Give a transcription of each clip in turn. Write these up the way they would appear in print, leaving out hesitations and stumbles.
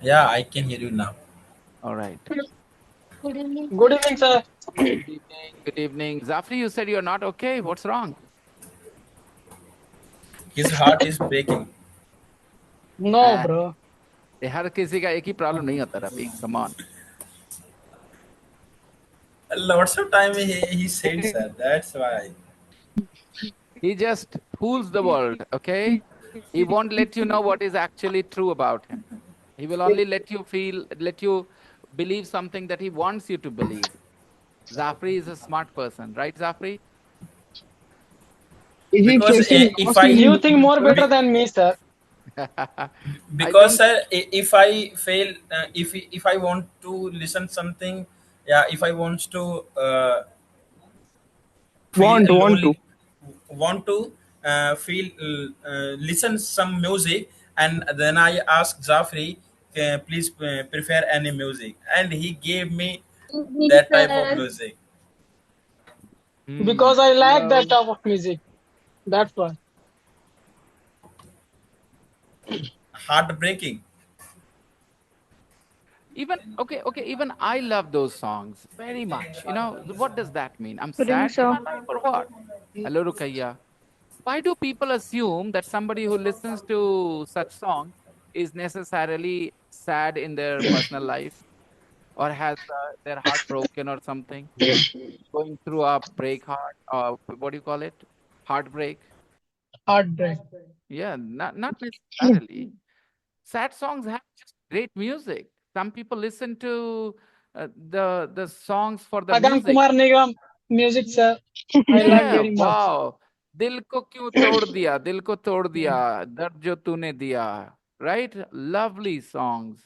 Yeah, I can hear you now. All right. Good evening, sir. Good evening. Good evening. Zafri, you said you're not okay. What's wrong? His heart is breaking. No, Ah, bro. हर किसी का एक ही problem नहीं होता Rafiq. Come on. Lots of time he said, sir. That's why. He just fools the world, okay? He won't let you know what is actually true about him. He will only let you believe something that he wants you to believe. Zafri is a smart person, right, Zafri? Is he Because facing if loss I You in think more better be- than me, sir. I because don't. sir, if I fail, if I want to listen something, yeah, if I want to feel want to? lonely, want to feel listen some music, and then I ask Zafri, please prefer any music, and he gave me that type of music. Hmm. Because I like that Hello. type of music. That's why. Heartbreaking. Even okay. Even I love those songs very much. You know what does that mean? I'm Good evening, sad in sir. my life or what? Hello, Rukaiya. Why do people assume that somebody who listens to such song is necessarily sad in their personal life or has their heart broken or something, going through a break heart or what do you call it? Heartbreak? Heartbreak. Yeah, not necessarily. Sad songs have just great music. Some people listen to the songs for the Agam music. Kumar Nigam music, sir. I like Yeah, very much. wow. दिल को क्यों तोड़ दिया, दिल को तोड़ दिया, दर्द जो तूने दिया. Right? Lovely songs.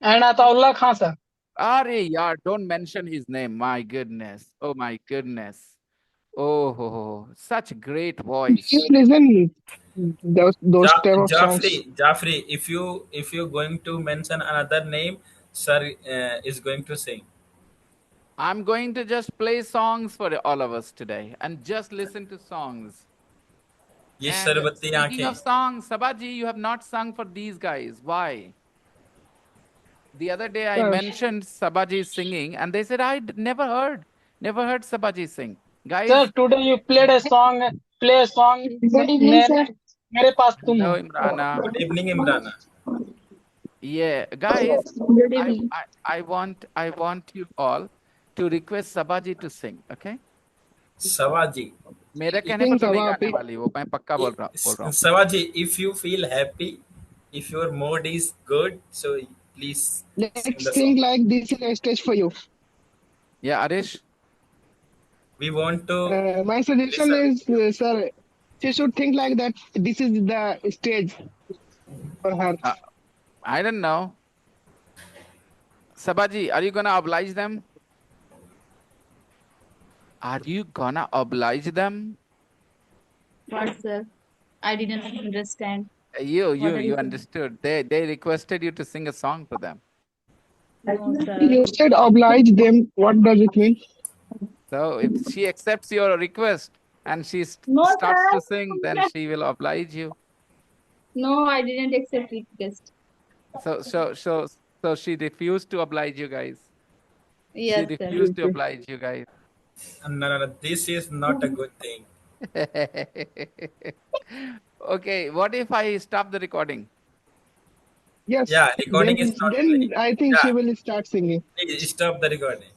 And Ataullah Khan, sir. Are yaar, don't mention his name. My goodness. Oh my goodness. Oh, ho, ho. Such great You voice. listen those type of songs. Jaffrey, if you going to mention another name, sir is going to sing. I'm going to just play songs for all of us today and just listen to songs. ये And Sharbati speaking आंखें. of songs, Sabaji, you have not sung for these guys. Why? The other day I Sir, mentioned Sabaji singing, and they said, never heard Sabaji sing. Sir, Guys, today you played a song. Play a song. Good evening, sir. मेरे पास तुम hello हो. Imrana. Good evening, Imrana. Yeah, guys, Good I, evening. I want you all to request Sabaji to sing, okay? Savaji. मेरे कहने पर sing तो नहीं Sabha. गाने वाली वो, मैं पक्का बोल रहा हूँ. Savaji, if you feel happy, if your mood is good, so please sing Let's the song. think like this is a stage for you. Yeah, Arish, We want to My suggestion listen. is, sir, she should think like that. This is the stage for her. uh, I don't know. Sabaji, are you gonna oblige them? Are you gonna oblige them? What, sir? I didn't understand. You, What you, are you you saying? understood. They requested you to sing a song for them. No, sir. You said oblige them. What does it mean? So if she accepts your request and she No, starts to sing, then sir. she will oblige you. No, I didn't accept request. So, so, so, so she refused to oblige you guys. She Yes, sir. refused to oblige you guys. No, no, no, this is not a good thing. Okay, what if I stop the recording? Yes. Yeah, recording is not Then playing. I think she Yeah, will start singing. stop the recording.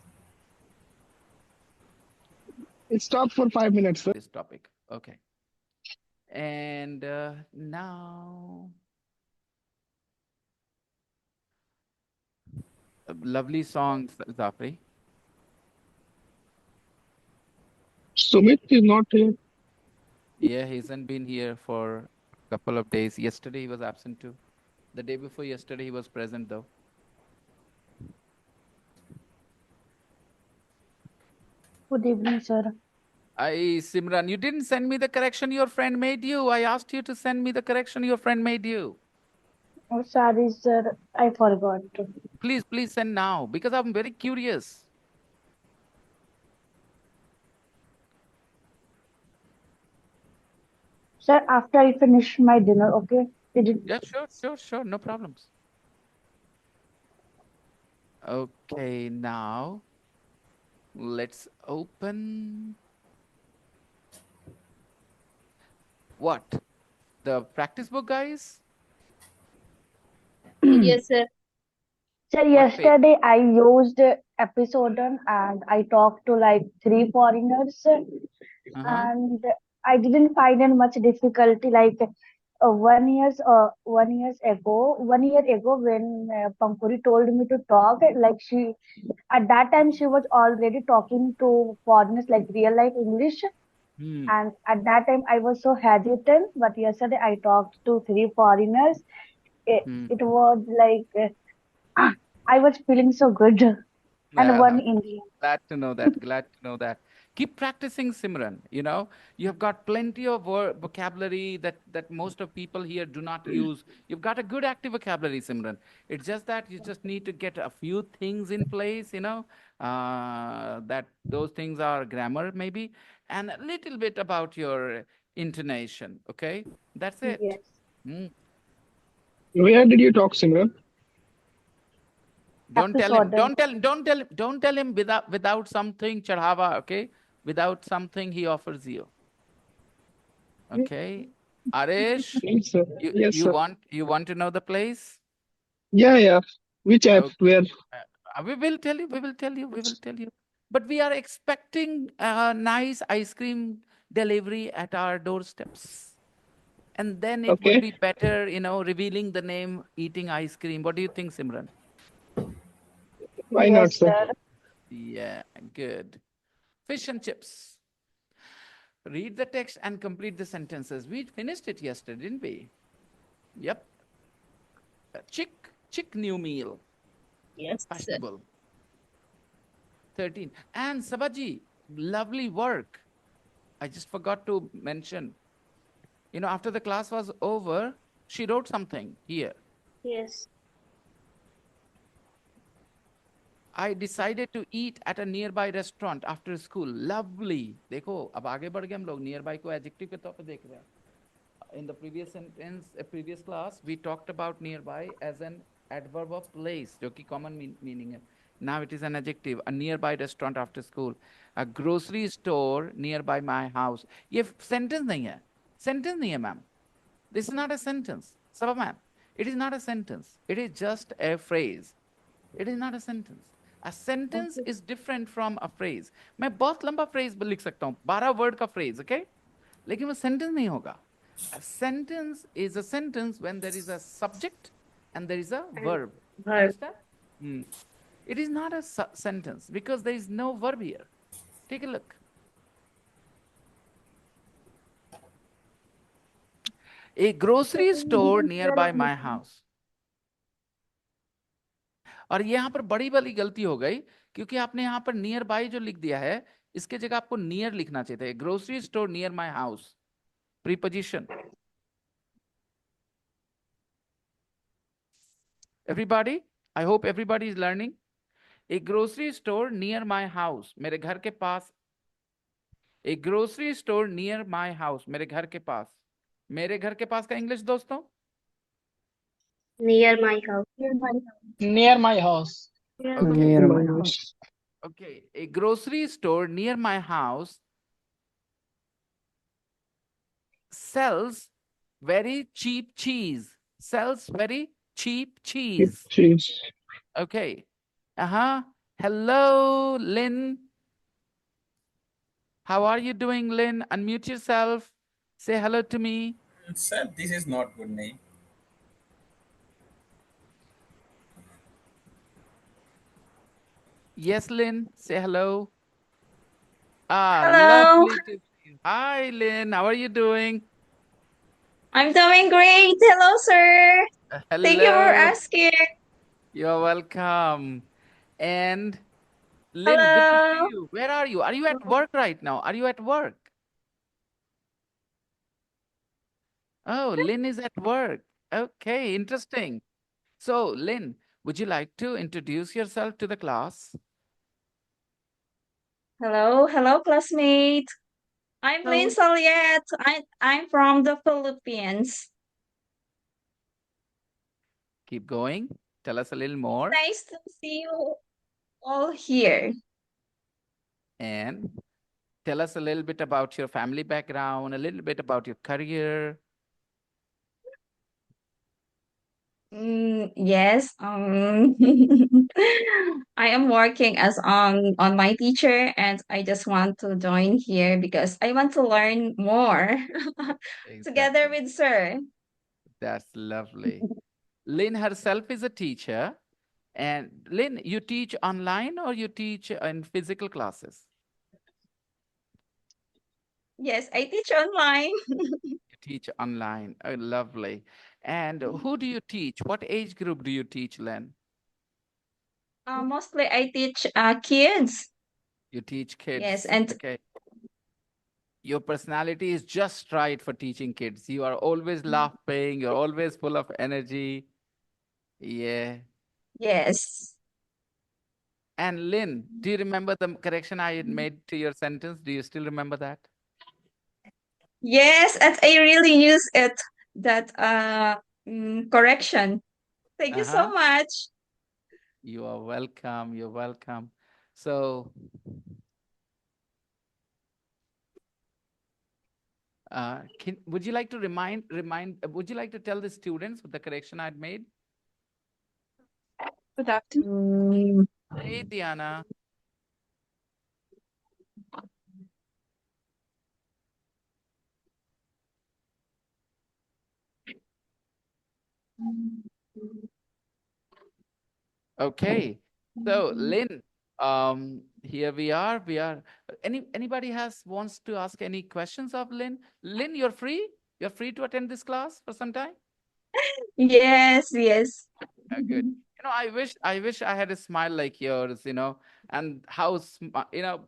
Stop for 5 minutes, sir. This topic. Okay. And now, lovely songs, Zafri. Sumit is not here. Yeah, he hasn't been here for a couple of days. Yesterday he was absent too. The day before yesterday he was present though. Good evening, sir. Simran, you didn't send me the correction your friend made you. I asked you to send me the correction your friend made you. Oh, sorry, sir. I forgot. Please send now because I'm very curious. Sir, after I finish my dinner, okay? Did it? Yeah, sure. No problems. Okay, now let's open what? The practice book, guys? Yes, sir. So What page? yesterday I used episode and I talked to like three foreigners Uh-huh. and I didn't find it much difficulty. Like 1 year ago when Pankuri told me to talk, like she at that time she was already talking to foreigners like real life English, Hmm. and at that time I was so hesitant. But yesterday I talked to three foreigners. Hmm. It was like I was feeling so good, and one Uh, Indian. Glad to know that. Glad to know that. Keep practicing, Simran. You know, you have got plenty of vocabulary that most of people here do not use. You've got a good active vocabulary, Simran. It's just that you just need to get a few things in place. That those things are grammar maybe, and a little bit about your intonation. Okay, that's it. Yes, Mm. Where did you talk, Simran? Don't tell him. episode. Don't tell him without something chadhava. Okay, without something he offers you. Okay, Arish, Yes, sir. you Yes, you sir. want you want to know the place? Yeah, yeah. Which app? Okay, Where? we will tell you. We will tell you. We will tell you. But we are expecting a nice ice cream delivery at our doorsteps. And then it would Okay. be better, revealing the name, eating ice cream. What do you think, Simran? Why not, Yes, sir? sir. Yeah, good. Fish and chips. Read the text and complete the sentences. We finished it yesterday, didn't we? Yep. Chick new meal. Yes, sir. Fashionable. 13. And Sabaji, lovely work. I just forgot to mention. After the class was over, she wrote something here. Yes. I decided to eat at a nearby restaurant after school. Lovely. देखो अब आगे बढ़ गए हम लोग nearby को adjective के तौर पे देख रहे हैं. In the previous sentence, a previous class, we talked about nearby as an adverb of place, जो कि common meaning है. Now it is an adjective. A nearby restaurant after school. A grocery store nearby my house. ये sentence नहीं है. Sentence नहीं है, ma'am. This is not a sentence. Sabha ma'am, it is not a sentence. It is just a phrase. It is not a sentence. A sentence Okay. is different from a phrase. मैं बहुत लंबा phrase लिख सकता हूँ, 12 word का phrase, okay? लेकिन वो sentence नहीं होगा. A sentence is a sentence when there is a subject and there is a And verb. verb. Understand? Hmm. It is not a sentence because there is no verb here. Take a look. A grocery store nearby my house. और यहाँ पर बड़ी वाली गलती हो गई क्योंकि आपने यहाँ पर नियर बाय जो लिख दिया है इसके जगह आपको नियर लिखना चाहिए था. Grocery store near my house. Preposition. Everybody, I hope everybody is learning. A grocery store near my house. मेरे घर के पास. A grocery store near my house. मेरे घर के पास. मेरे घर के पास का इंग्लिश दोस्तों. Near my house. Near my house. Near my house. Near my Okay. Near my house. house. Okay. A grocery store near my house sells very cheap cheese. Sells very cheap cheese. Cheese. Okay. Uh-huh. Hello, Lynn. How are you doing, Lynn? Unmute yourself. Say hello to me. Sir, this is not good name. Yes, Lynn. Say hello. Ah, Hello. lovely to see you. Hi, Lynn. How are you doing? I'm doing great. Hello, sir. Thank you for Hello. asking. You're welcome. And Lynn, good to see Hello. you. Where are you? Are you at work right now? Are you at work? Oh, Lynn is at work. Okay, interesting. So, Lynn, would you like to introduce yourself to the class? Hello, classmate. I'm Lynn Oh, Soliet. I'm from the Philippines. Keep going. Tell us a little more. Nice to see you all here. And tell us a little bit about your family background, a little bit about your career. Yes, I am working as on my teacher, and I just want to join here because I want to learn more together Exactly. with Sir. That's lovely. Lynn herself is a teacher. And Lynn, you teach online or you teach in physical classes? Yes, I teach online. You teach online. Oh, lovely. And who do you teach? What age group do you teach, Lynn? Mostly I teach kids. You teach Yes, kids. and Okay. Your personality is just right for teaching kids. You are always laughing, you're always full of energy. Yeah. yes, And Lynn, do you remember the correction I had made to your sentence? Do you still remember that? yes, and I really use it that correction. Thank you so Uh-huh. much. You are welcome. You're welcome. So, would you like to would you like to tell the students the correction I'd made? Good afternoon. Mm, Hey, Diana. Okay. So, Lynn, here we are. Anybody has wants to ask any questions of Lynn? Lynn, you're free? You're free to attend this class for some time? yes, yes. Good. I wish I had a smile like yours, and how,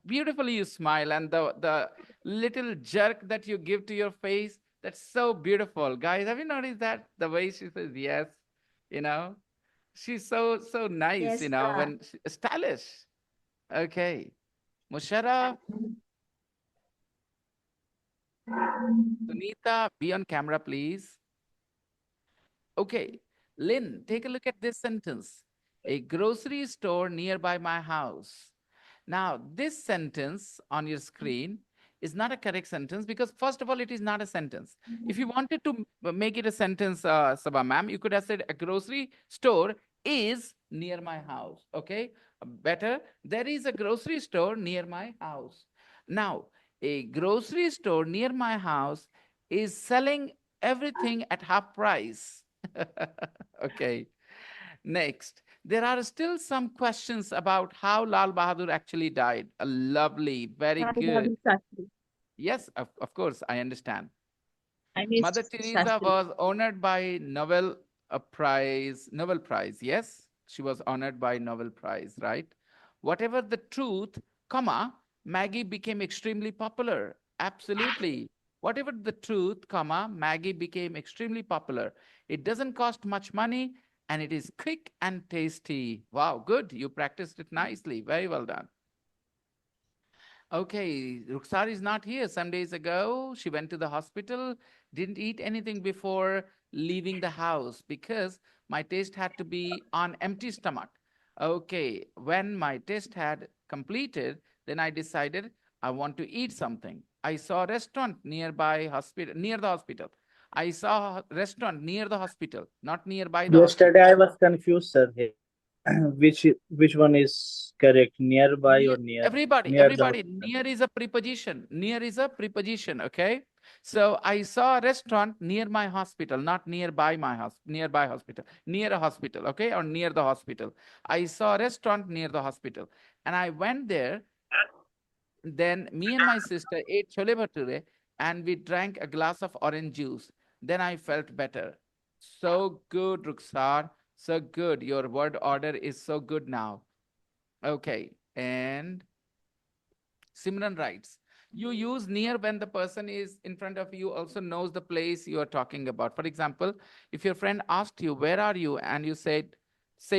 beautifully you smile, and the little jerk that you give to your face, that's so beautiful. Guys, have you noticed that? The way she says yes, you know, she's so nice, Yes, when stylish. Okay. Musharraf, Sunita, be on camera, please. Okay, Lynn, take a look at this sentence. A grocery store nearby my house. Now, this sentence on your screen is not a correct sentence because, first of all, it is not a sentence. If you wanted to make it a sentence, Sabha ma'am, you could have said a grocery store is near my house. Okay, better. There is a grocery store near my house. Now, a grocery store near my house is selling everything at half price. Okay. Next, there are still some questions about how Lal Bahadur actually died. A lovely, very Radhe good. Radhe Shastri. Yes, of course, I understand. I Mother missed Teresa Shastri. was honored by Nobel Prize. Yes, she was honored by Nobel Prize, right? Whatever the truth, comma, Maggie became extremely popular. Absolutely. Whatever the truth, comma, Maggie became extremely popular. It doesn't cost much money and it is quick and tasty. Wow, good. You practiced it nicely. Very well done. Okay, Rukhsar is not here. Some days ago, she went to the hospital, didn't eat anything before leaving the house because my test had to be on empty stomach. Okay, when my test had completed, then I decided I want to eat something. I saw a restaurant near the hospital. I saw a restaurant near the hospital, not nearby the hospital. Yesterday I was confused, sir. Here. Which one is correct? Nearby or near the Everybody, hospital? near is a preposition. Near is a preposition. Okay. So I saw a restaurant near my hospital, not nearby my nearby hospital, near a hospital. Okay. Or near the hospital. I saw a restaurant near the hospital and I went there. Then me and my sister ate chole bhature and we drank a glass of orange juice. Then I felt better. So good, Ruksar. So good. Your word order is so good now. Okay. And Simran writes, you use near when the person is in front of you also knows the place you are talking about. For example, if your friend asked you, where are you? And you say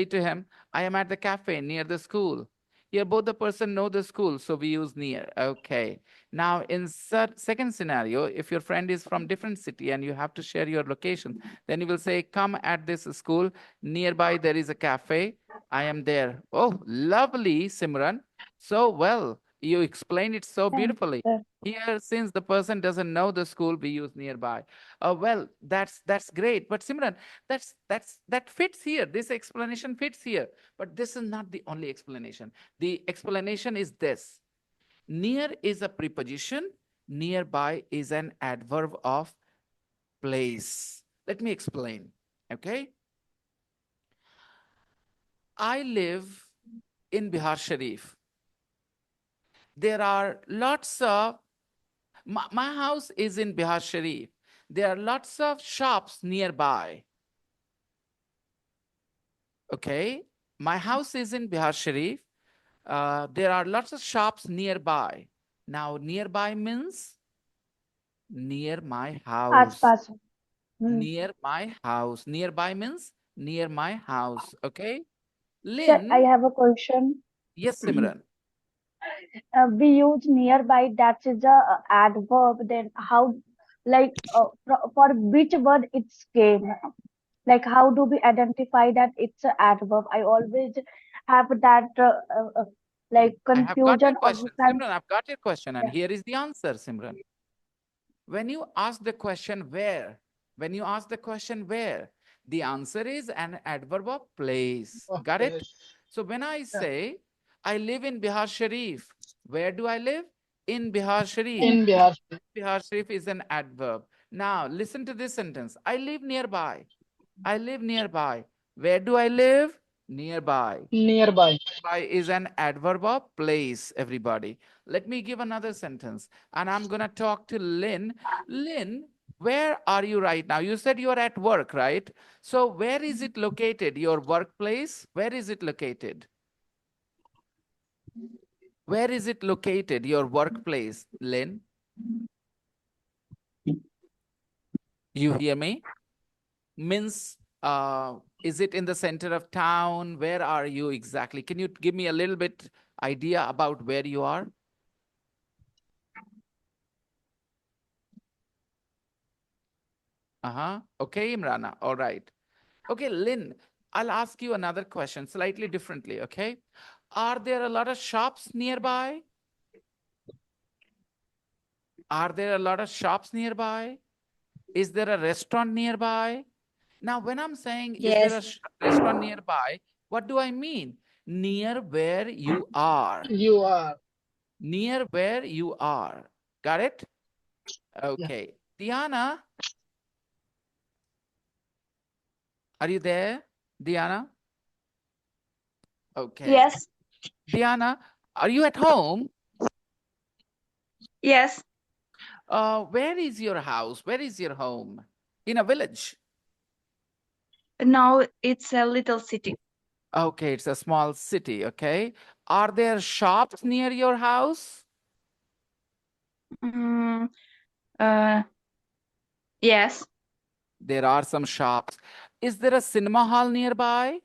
to him, I am at the cafe near the school. Here, both the person know the school, so we use near. Okay. Now, in second scenario, if your friend is from different city and you have to share your location, then you will say, come at this school. Nearby, there is a cafe. I am there. Oh, lovely, Simran. So well, you explained it so Thank you, beautifully. sir. Here, since the person doesn't know the school, we use nearby. Well, that's great. But Simran, that fits here. This explanation fits here. But this is not the only explanation. The explanation is this. Near is a preposition. Nearby is an adverb of place. Let me explain. Okay. I live in Bihar Sharif. There are lots of, my house is in Bihar Sharif. There are lots of shops nearby. Okay. My house is in Bihar Sharif. There are lots of shops nearby. Now, nearby means near my us house. Pass. Near my house. Nearby means near my house. Okay. Sir, I Lynn. have a question. Yes, Simran. We use nearby, that is a adverb. Then how, like, for which word it's came? Like, how do we identify that it's an adverb? I always have that like I have got your confusion of question. this time. Simran, I've got your question. And Yeah. here is the answer, Simran. When you ask the question where, when you ask the question where, the answer is an adverb of place. Got it? Okay. So when I Yeah. say, I live in Bihar Sharif, where do I live? In Bihar Sharif. In Bihar. Bihar Sharif is an adverb. Now, listen to this sentence. I live nearby. I live nearby. Where do I live? Nearby. Nearby. Nearby is an adverb of place, everybody. Let me give another sentence. And I'm going to talk to Lynn. Lynn, where are you right now? You said you are at work, right? So where is it located? Your workplace? Where is it located? Where is it located? Your workplace, Lynn? You hear me? Means, is it in the center of town? Where are you exactly? Can you give me a little bit idea about where you are? Okay, Imrana. All right. Okay, Lynn, I'll ask you another question slightly differently, okay? Are there a lot of shops nearby? Are there a lot of shops nearby? Is there a restaurant nearby? Now, when I'm saying, is there a Yes. restaurant nearby? What do I mean? Near where you are. You are. Near where you are. Got it? Yeah. Okay. Diana, are you there? Diana? Okay. Yes. Diana, are you at home? Yes. Where is your house? Where is your home? In a village. Now it's a little city. Okay, it's a small city. Okay. Are there shops near your house? Mm, uh, yes. There are some shops. Is there a cinema hall nearby?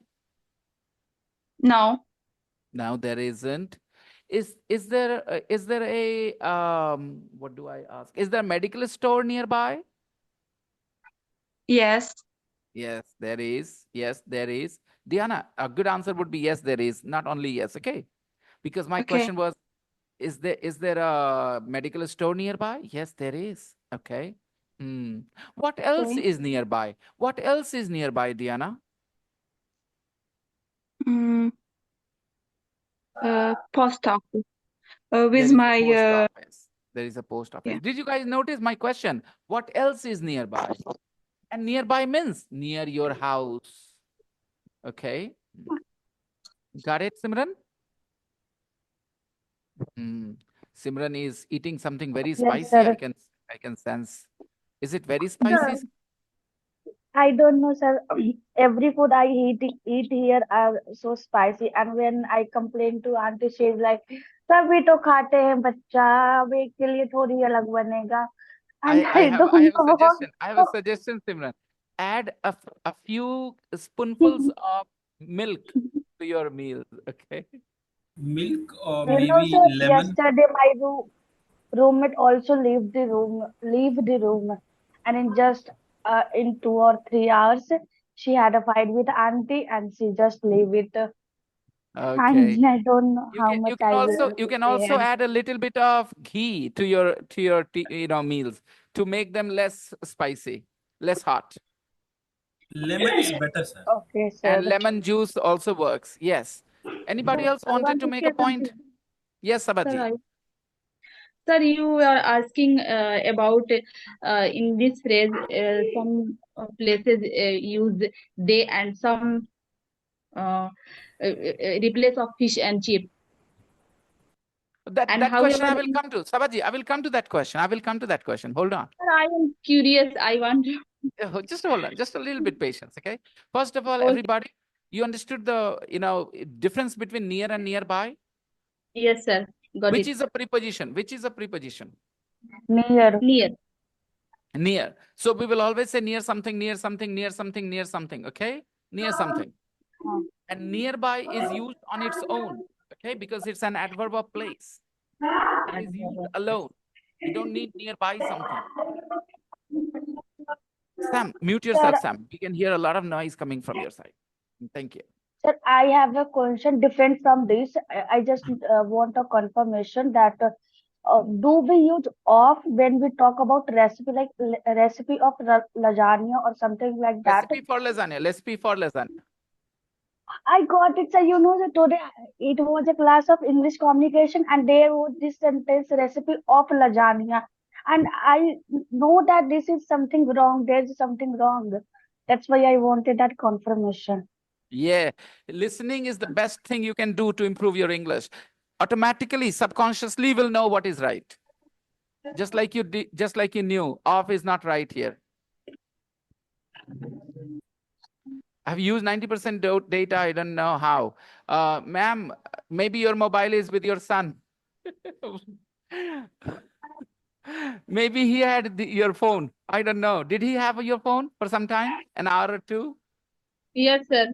No. No, there isn't. Is there a what do I ask? Is there a medical store nearby? Yes. Yes, there is. Yes, there is. Diana, a good answer would be yes, there is. Not only yes, okay? Because my Okay. question was, is there a medical store nearby? Yes, there is. Okay. Hmm. What else Okay. is nearby? What else is nearby, Diana? Mm, post office. There With is a my post office. There is a post yeah. office. Did you guys notice my question? What else is nearby? And nearby means near your house. Okay. Got it, Simran? Hmm. Simran is eating something very Yes, spicy. sir. I can sense. Is it very spicy? No, I don't know, sir. Every food I eat here are so spicy, and when I complain to auntie, she's like, "सभी तो खाते हैं बच्चा, अब एक के लिए थोड़ी अलग बनेगा." And I I don't have a suggestion. I have a know. suggestion, Simran. Add a few spoonfuls of milk to your meal. Okay. Milk or You know, maybe sir, lemon. yesterday my roommate also leave the room, and in just in 2 or 3 hours, she had a fight with auntie, and she just leave it. Okay. And I don't know You how can much you can I also will you can pay also her. add a little bit of ghee to your meals to make them less spicy, less hot. Lemon is better, sir. Okay, And sir. lemon juice also works. Yes. Anybody else I wanted want to to make a say point? something. Yes, Sir, Sabaji. sir, you are asking about in this phrase, some places use they and some replace of fish and chip. That And that question however, I will come to. Sabaji, I will come to that question. I will come to that question. Hold on. sir, I am curious. I want to. Just hold on. Just a little bit patience, okay? First of all, Okay. everybody, you understood the difference between near and nearby? Yes, sir. Got Which it. is a preposition? Which is a preposition? Near. Near. Near. So we will always say near something, near something, near something, near something, okay? Near something. And nearby is used on its own, okay? Because it's an adverb of place. It is used alone. You don't need nearby something. Sam, mute Sir, yourself, Sam. We can hear a lot of noise coming from your side. Thank you. sir, I have a question different from this. I just want a confirmation that do we use of when we talk about recipe, like recipe of lasagna or something like that? Recipe for lasagna. Recipe for lasagna. I got it. So you know that today it was a class of English communication, and there was this sentence recipe of lasagna, and I know that this is something wrong. There's something wrong. That's why I wanted that confirmation. Yeah. Listening is the best thing you can do to improve your English. Automatically, subconsciously will know what is right. Just like just like you knew, off is not right here. I've used 90% data. I don't know how. Ma'am, maybe your mobile is with your son. Maybe he had your phone. I don't know. Did he have your phone for some time? An hour or two? Yes, sir.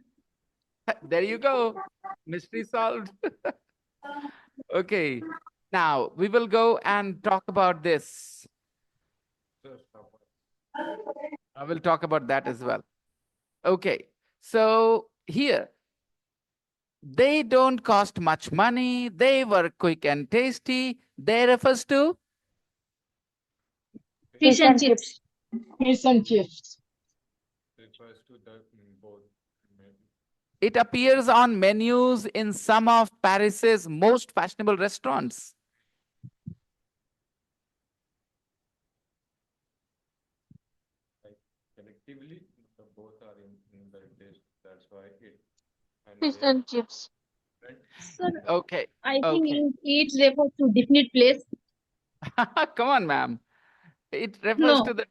There you go. Mystery solved. Okay. Now we will go and talk about this. I will talk about that as well. Okay. So here, they don't cost much money. They were quick and tasty. They refers to Fish Fish and and chips. chips. Fish and chips. it appears on menus in some of Paris's most fashionable restaurants. Collectively, both are in the dish. That's why it and Fish they and chips. Sir, Okay. I think Okay. it refers to definite place. Come on, ma'am. It refers No. to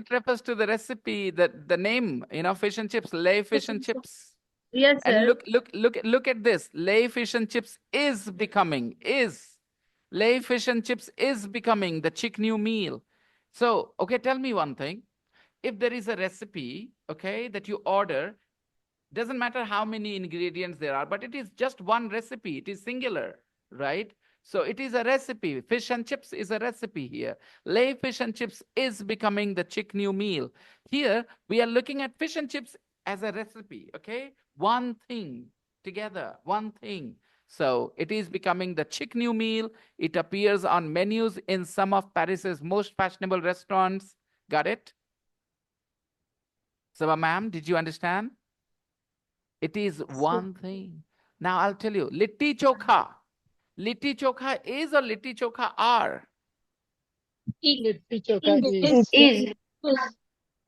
it refers to the recipe, the name, fish and chips, lay fish and chips. Yes, And sir. look at this. Lay fish and chips is becoming is lay fish and chips is becoming the chick new meal. So, okay, tell me one thing. If there is a recipe, okay, that you order, doesn't matter how many ingredients there are, but it is just one recipe. It is singular, right? So it is a recipe. Fish and chips is a recipe here. Lay fish and chips is becoming the chick new meal. Here we are looking at fish and chips as a recipe, okay? One thing together, one thing. So it is becoming the chick new meal. It appears on menus in some of Paris's most fashionable restaurants. Got it? So, ma'am, did you understand? It is one thing. Now I'll tell you, litti chokha. Litti chokha is or litti chokha are? Litti chokha Is. is. Is.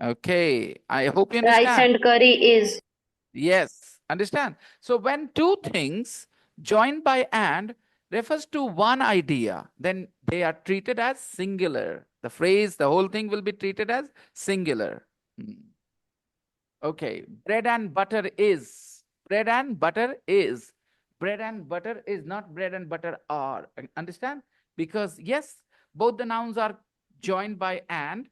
Okay, I hope you Rice understand. and curry is. Yes, understand. So when two things joined by and refers to one idea, then they are treated as singular. The phrase, the whole thing will be treated as singular. Okay, bread and butter is. Bread and butter is. Bread and butter is not bread and butter are. Understand? Because yes, both the nouns are joined by and,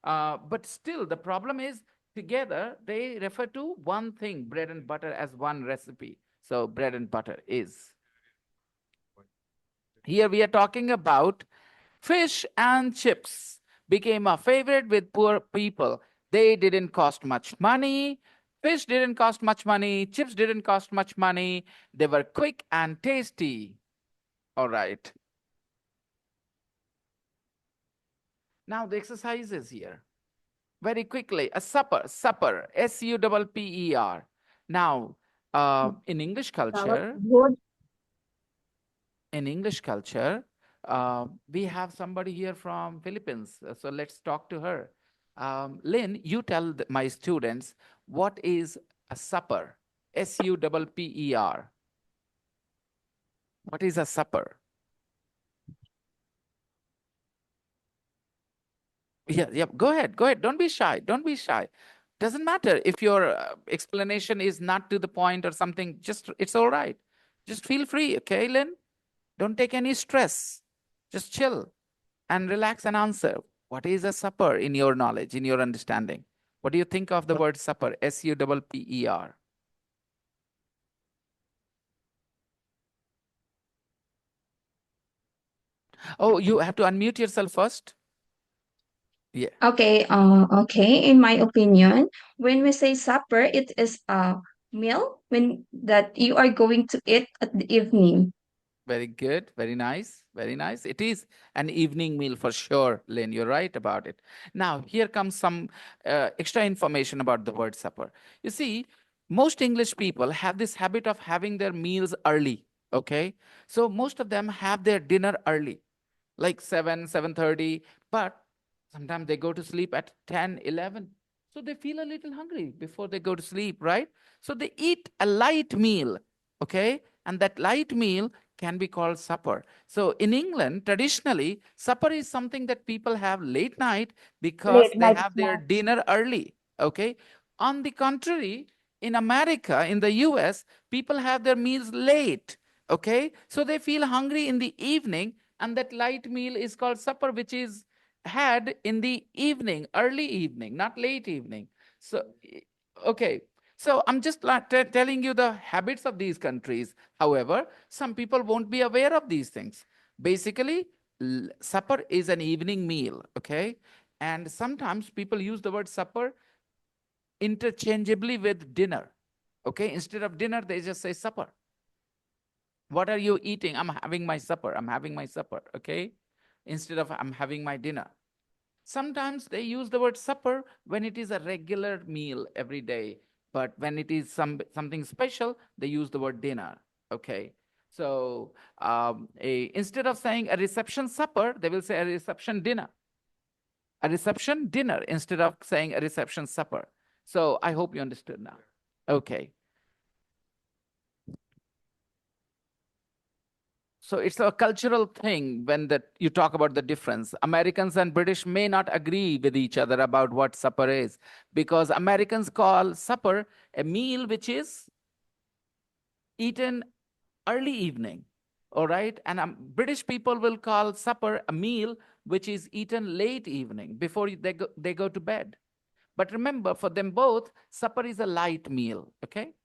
but still the problem is together they refer to one thing, bread and butter as one recipe. So bread and butter is. Here we are talking about fish and chips became a favorite with poor people. They didn't cost much money. Fish didn't cost much money. Chips didn't cost much money. They were quick and tasty. All right. Now the exercises here. Very quickly, a supper, supper. Now, in English culture, we have somebody here from Philippines. So let's talk to her. Lynn, you tell my students what is a supper. Supper. What is a supper? Yeah. Go ahead. Don't be shy. Doesn't matter if your explanation is not to the point or something. Just it's all right. Just feel free, okay, Lynn? Don't take any stress. Just chill and relax and answer. What is a supper in your knowledge, in your understanding? What do you think of the word supper? Supper. Oh, you have to unmute yourself first. Yeah. Okay. In my opinion, when we say supper, it is a meal when that you are going to eat at the evening. Very good. Very nice. Very nice. It is an evening meal for sure, Lynn. You're right about it. Now, here comes some extra information about the word supper. You see, most English people have this habit of having their meals early. Okay. So most of them have their dinner early, like 7, 7:30. But sometimes they go to sleep at 10, 11. So they feel a little hungry before they go to sleep, right? So they eat a light meal. Okay. And that light meal can be called supper. So in England, traditionally, supper is something that people have late night because Late they night have their snack. dinner early. Okay. On the contrary, in America, in the US, people have their meals late. Okay. So they feel hungry in the evening, and that light meal is called supper, which is had in the evening, early evening, not late evening. So, okay. So I'm just telling you the habits of these countries. However, some people won't be aware of these things. Basically, supper is an evening meal, okay? And sometimes people use the word supper interchangeably with dinner, okay? Instead of dinner, they just say supper. What are you eating? I'm having my supper. I'm having my supper, okay? Instead of I'm having my dinner. Sometimes they use the word supper when it is a regular meal every day, but when it is something special, they use the word dinner. Okay. So instead of saying a reception supper, they will say a reception dinner. A reception dinner instead of saying a reception supper. So I hope you understood now. Okay. So it's a cultural thing when that you talk about the difference. Americans and British may not agree with each other about what supper is, because Americans call supper a meal which is eaten early evening. All right. And British people will call supper a meal which is eaten late evening before they go to bed. But remember, for them both, supper is a light meal. Okay.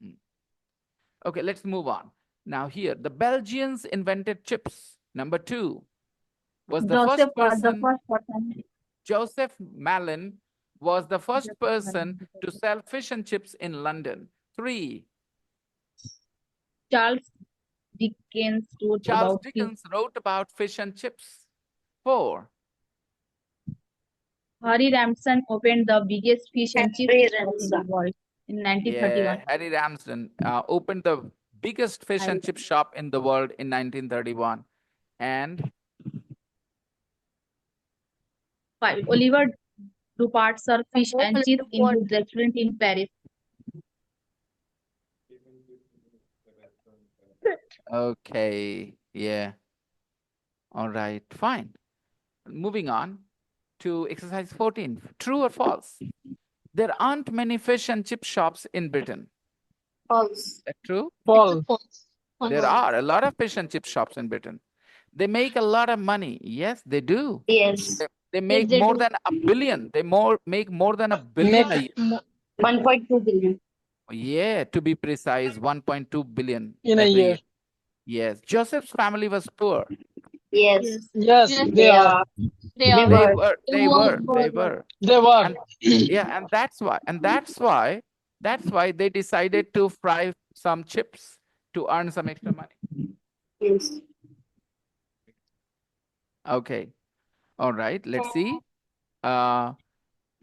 Okay, let's move on. Now here, the Belgians invented chips. Number 2 was the first Joseph was the person, first person. Joseph Malin was the first person to sell fish and chips in London. 3, Charles Dickens wrote Charles about fish. Dickens wrote about fish and chips. 4, Harry Ramson opened the biggest fish and chips shop in the world in 1931. yeah, Harry Ramsden opened the biggest fish and chip shop in the world in 1931. And 5. Oliver Dupart served fish and chips in his restaurant in Paris. okay, yeah, all right, fine. Moving on to exercise 14. True or false? There aren't many fish and chip shops in Britain. False. That true? False. There are a lot of fish and chip shops in Britain. They make a lot of money. Yes, they do. Yes. They Yes, make they more do. than a billion. They make more than a Make billion a year. 1.2 billion. Yeah, to be precise, 1.2 billion in a every year. year. Yes. Joseph's family was poor. Yes. Yes, Yes, they are. they They are. They were. were, They they were. were, they were. They were. And yeah, and that's why they decided to fry some chips to earn some extra money. Yes. Okay. All right. Let's see. Uh,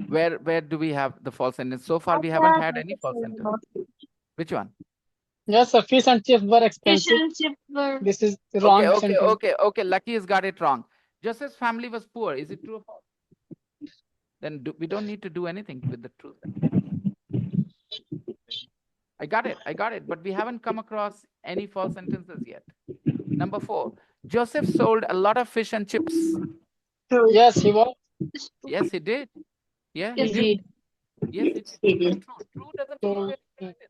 where do we have the false sentence? So far, we haven't had any false sentence. Which one? Yes, the fish and chips were Fish expensive. and chips were. This is the Okay, wrong okay, sentence. okay, okay. Lucky has got it wrong. Joseph's family was poor. Is it true or false? Then we don't need to do anything with the truth. I got it. I got it. But we haven't come across any false sentences yet. Number 4. Joseph sold a lot of fish and chips. True. Yes, he was. Yes, he did. Yeah, he He did. did. Yes, he did. He True, did. true. True doesn't give you So, any practice.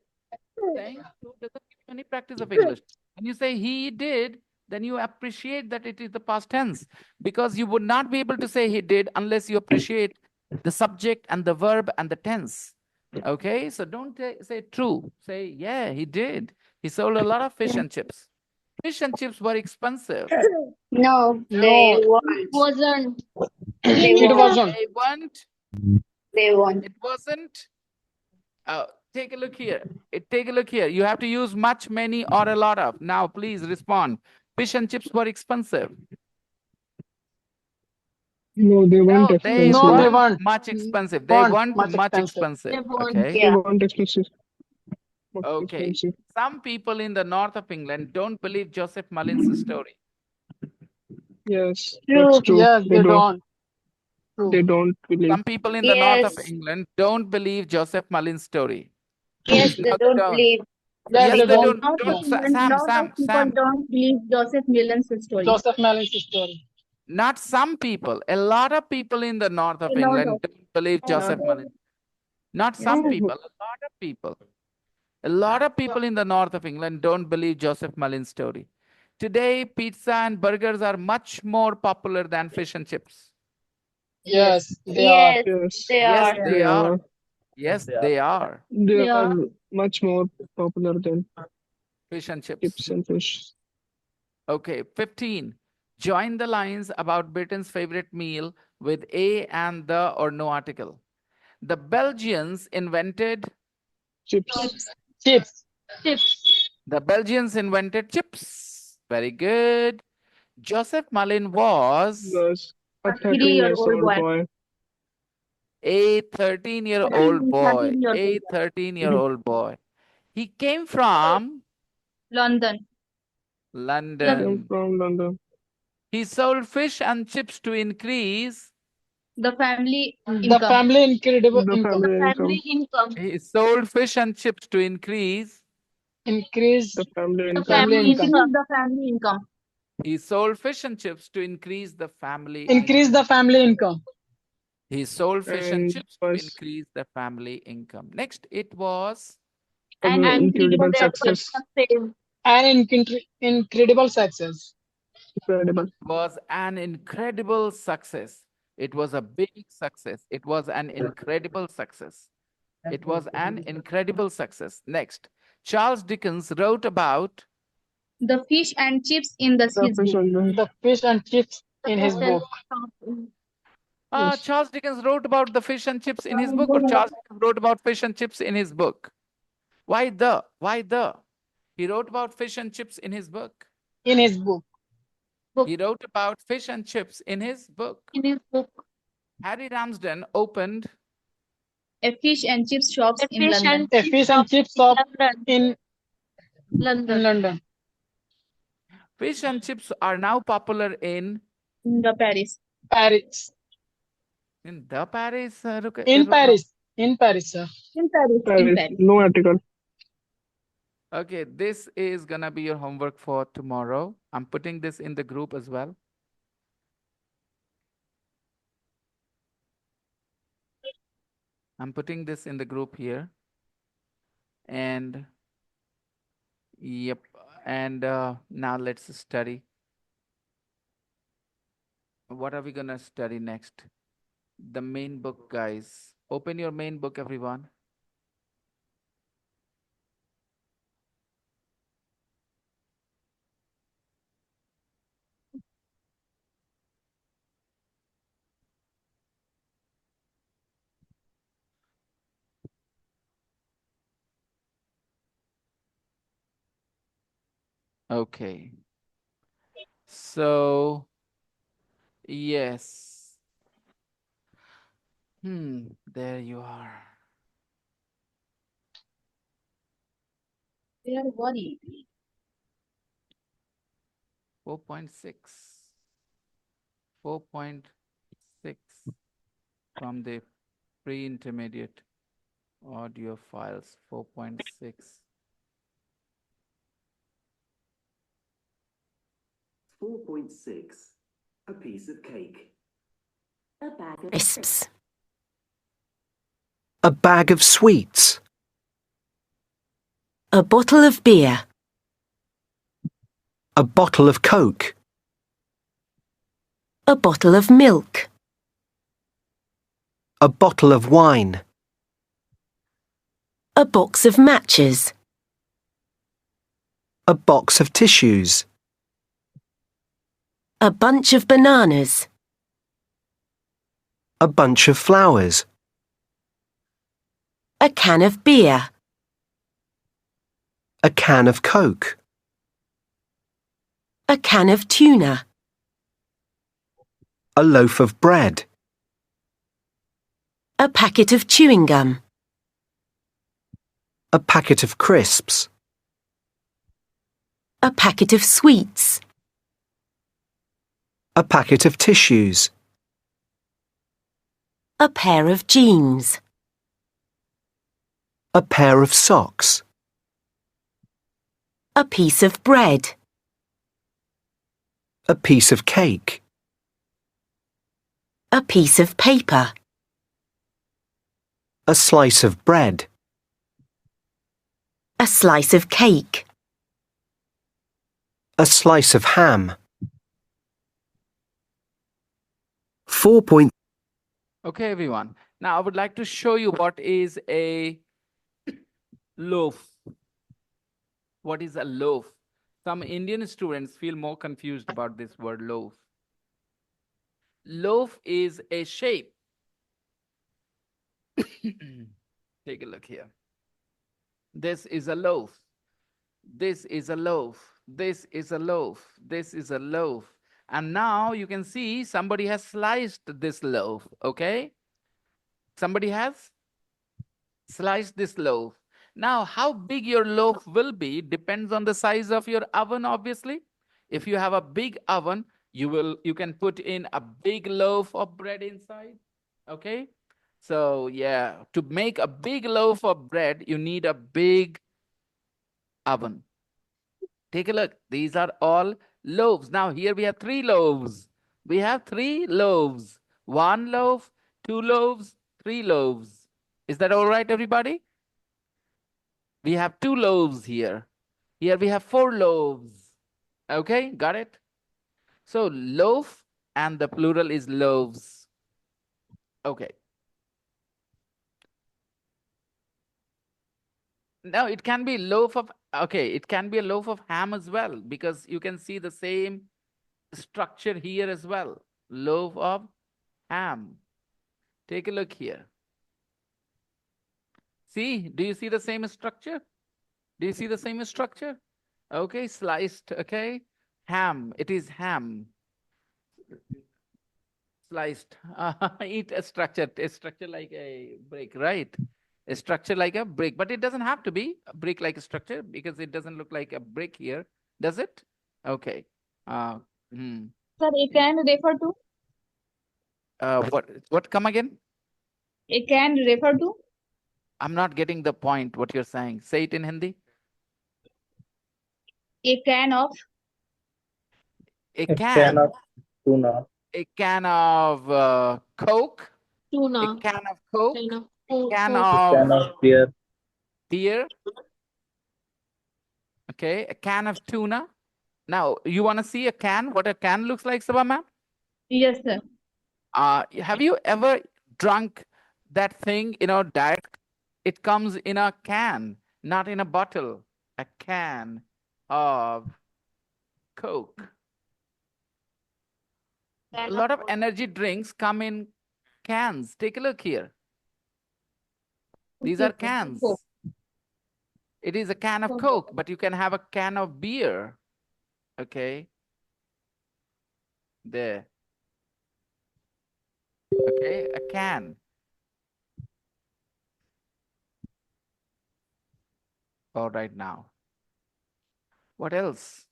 Saying true doesn't give you any practice of English. When you say he did, then you appreciate that it is the past tense, because you would not be able to say he did unless you appreciate the subject and the verb and the tense. Okay, so don't say true. Say, yeah, he did. He sold a lot of fish and chips. Fish and chips were expensive. No, they no, weren't. Wasn't. They it weren't. wasn't. They weren't. They weren't. It wasn't. Take a look here. Take a look here. You have to use much, many, or a lot of. Now, please respond. Fish and chips were expensive. No, they weren't No, they expensive. No, they weren't weren't. much expensive. They Weren't weren't much much expensive. They expensive. weren't. Okay. They Yeah. weren't expensive. Not Okay. expensive. Some people in the north of England don't believe Joseph Mullin's story. Yes, that's True. true. Yes, They they don't. don't. True. They don't believe. Some people in the north of Yes. England don't believe Joseph Mullin's story. Yes, they No, they don't don't. believe. Yes, Yes, they they don't. don't. Lot of Don't. No. England, Sam, lot of Sam, people Sam. don't believe Joseph Millen's story. Joseph Malin's story. Not some people. A lot of people in the north A of lot England of. don't believe A lot Joseph of. Mullin. Not Yes. some people. A lot of people. A lot of people in the north of England don't believe Joseph Mullin's story. Today, pizza and burgers are much more popular than fish and chips. Yes, they are. Yes, Yes, they Yes, are. Yeah. they they are. are. Yes, they are. They They are. are much more popular than Fish and chips. chips and fish. Okay, 15. Join the lines about Britain's favorite meal with a and the or no article. The Belgians invented. Chips. Chips. Chips. Chips. The Belgians invented chips. Very good. Joseph Mullin was Was a A 13 years 3-year-old old boy. boy. a 13-year-old boy. 13-year-old A boy. 13-year-old boy. He came from London. He came London. from London. He sold fish and chips to increase. The family The income. family incredible The income. The family family income. income. He sold fish and chips to increase. Increase The family The income. family family income. increase the family income. He sold fish and chips to increase the family Increase income. the family income. He sold fish and And chips to was increase the family income. Next, it was An an incredible incredible success. success. An incredible success. Incredible. an incredible success. It was a big success. It was an incredible success. It was an incredible success. Next, Charles Dickens wrote about. The fish and chips in The his fish book. and the The fish and chips The in fish his and book. yes. Charles Dickens wrote about the fish and chips in his book, or Charles Dickens wrote about fish and chips in his book? Why the? Why the? He wrote about fish and chips in his book. In his book. He wrote about fish and chips in his book. In his book. Harry Ramsden opened A fish and chips shops A in fish London. and A fish and chips shop London. in London. London. fish and chips are now popular in The Paris. Paris. the Paris. In Paris. In Paris, sir. In Paris. In Paris. Paris. No article. Okay, this is gonna be your homework for tomorrow. I'm putting this in the group as well. I'm putting this in the group here. And yep. And now let's study. What are we gonna study next? The main book, guys. Open your main book, everyone. Okay. So, yes. There you are. They are worried. 4.6. 4.6 from the pre-intermediate audio files. 4.6. 4.6. A piece of cake. A bag of Crisps. A bag of sweets. A bottle of beer. A bottle of Coke. A bottle of milk. A bottle of wine. A box of matches. A box of tissues. A bunch of bananas. A bunch of flowers. A can of beer. A can of Coke. A can of tuna. A loaf of bread. A packet of chewing gum. A packet of crisps. A packet of sweets. A packet of tissues. A pair of jeans. A pair of socks. A piece of bread. A piece of cake. A piece of paper. A slice of bread. A slice of cake. A slice of ham. 4. Okay, everyone. Now I would like to show you what is a loaf. What is a loaf? Some Indian students feel more confused about this word loaf. Loaf is a shape. Take a look here. This is a loaf. This is a loaf. This is a loaf. This is a loaf. And now you can see somebody has sliced this loaf, okay? Somebody has sliced this loaf. Now, how big your loaf will be depends on the size of your oven, obviously. If you have a big oven, you can put in a big loaf of bread inside, okay? So yeah, to make a big loaf of bread, you need a big oven. Take a look. These are all loaves. Now here we have 3 loaves. We have 3 loaves. 1 loaf, 2 loaves, 3 loaves. Is that all right, everybody? We have 2 loaves here. Here we have 4 loaves. Okay, got it? So loaf and the plural is loaves. Okay. Now it can be loaf of, okay, it can be a loaf of ham as well, because you can see the same structure here as well. Loaf of ham. Take a look here. See, do you see the same structure? Do you see the same structure? Okay, sliced, okay. Ham, it is ham. Sliced. Eat a structure like a brick, right? A structure like a brick, but it doesn't have to be a brick like a structure because it doesn't look like a brick here, does it? Okay. Sir, a can refer to? What come again? A can refer to? I'm not getting the point, what you're saying. Say it in Hindi. A can of? A A can. can of tuna. A can of Coke. tuna. A can of Coke. Can A of can of beer. beer. Okay, a can of tuna. Now, you want to see a can? What a can looks like, Sabha ma'am? Yes, sir. Have you ever drunk that thing, diet? It comes in a can, not in a bottle. A can of Coke. A lot of energy drinks come in cans. Take a look here. These are cans. It is a can of Coke, but you can have a can of beer. Okay. There. Okay. A can. All right now. What else?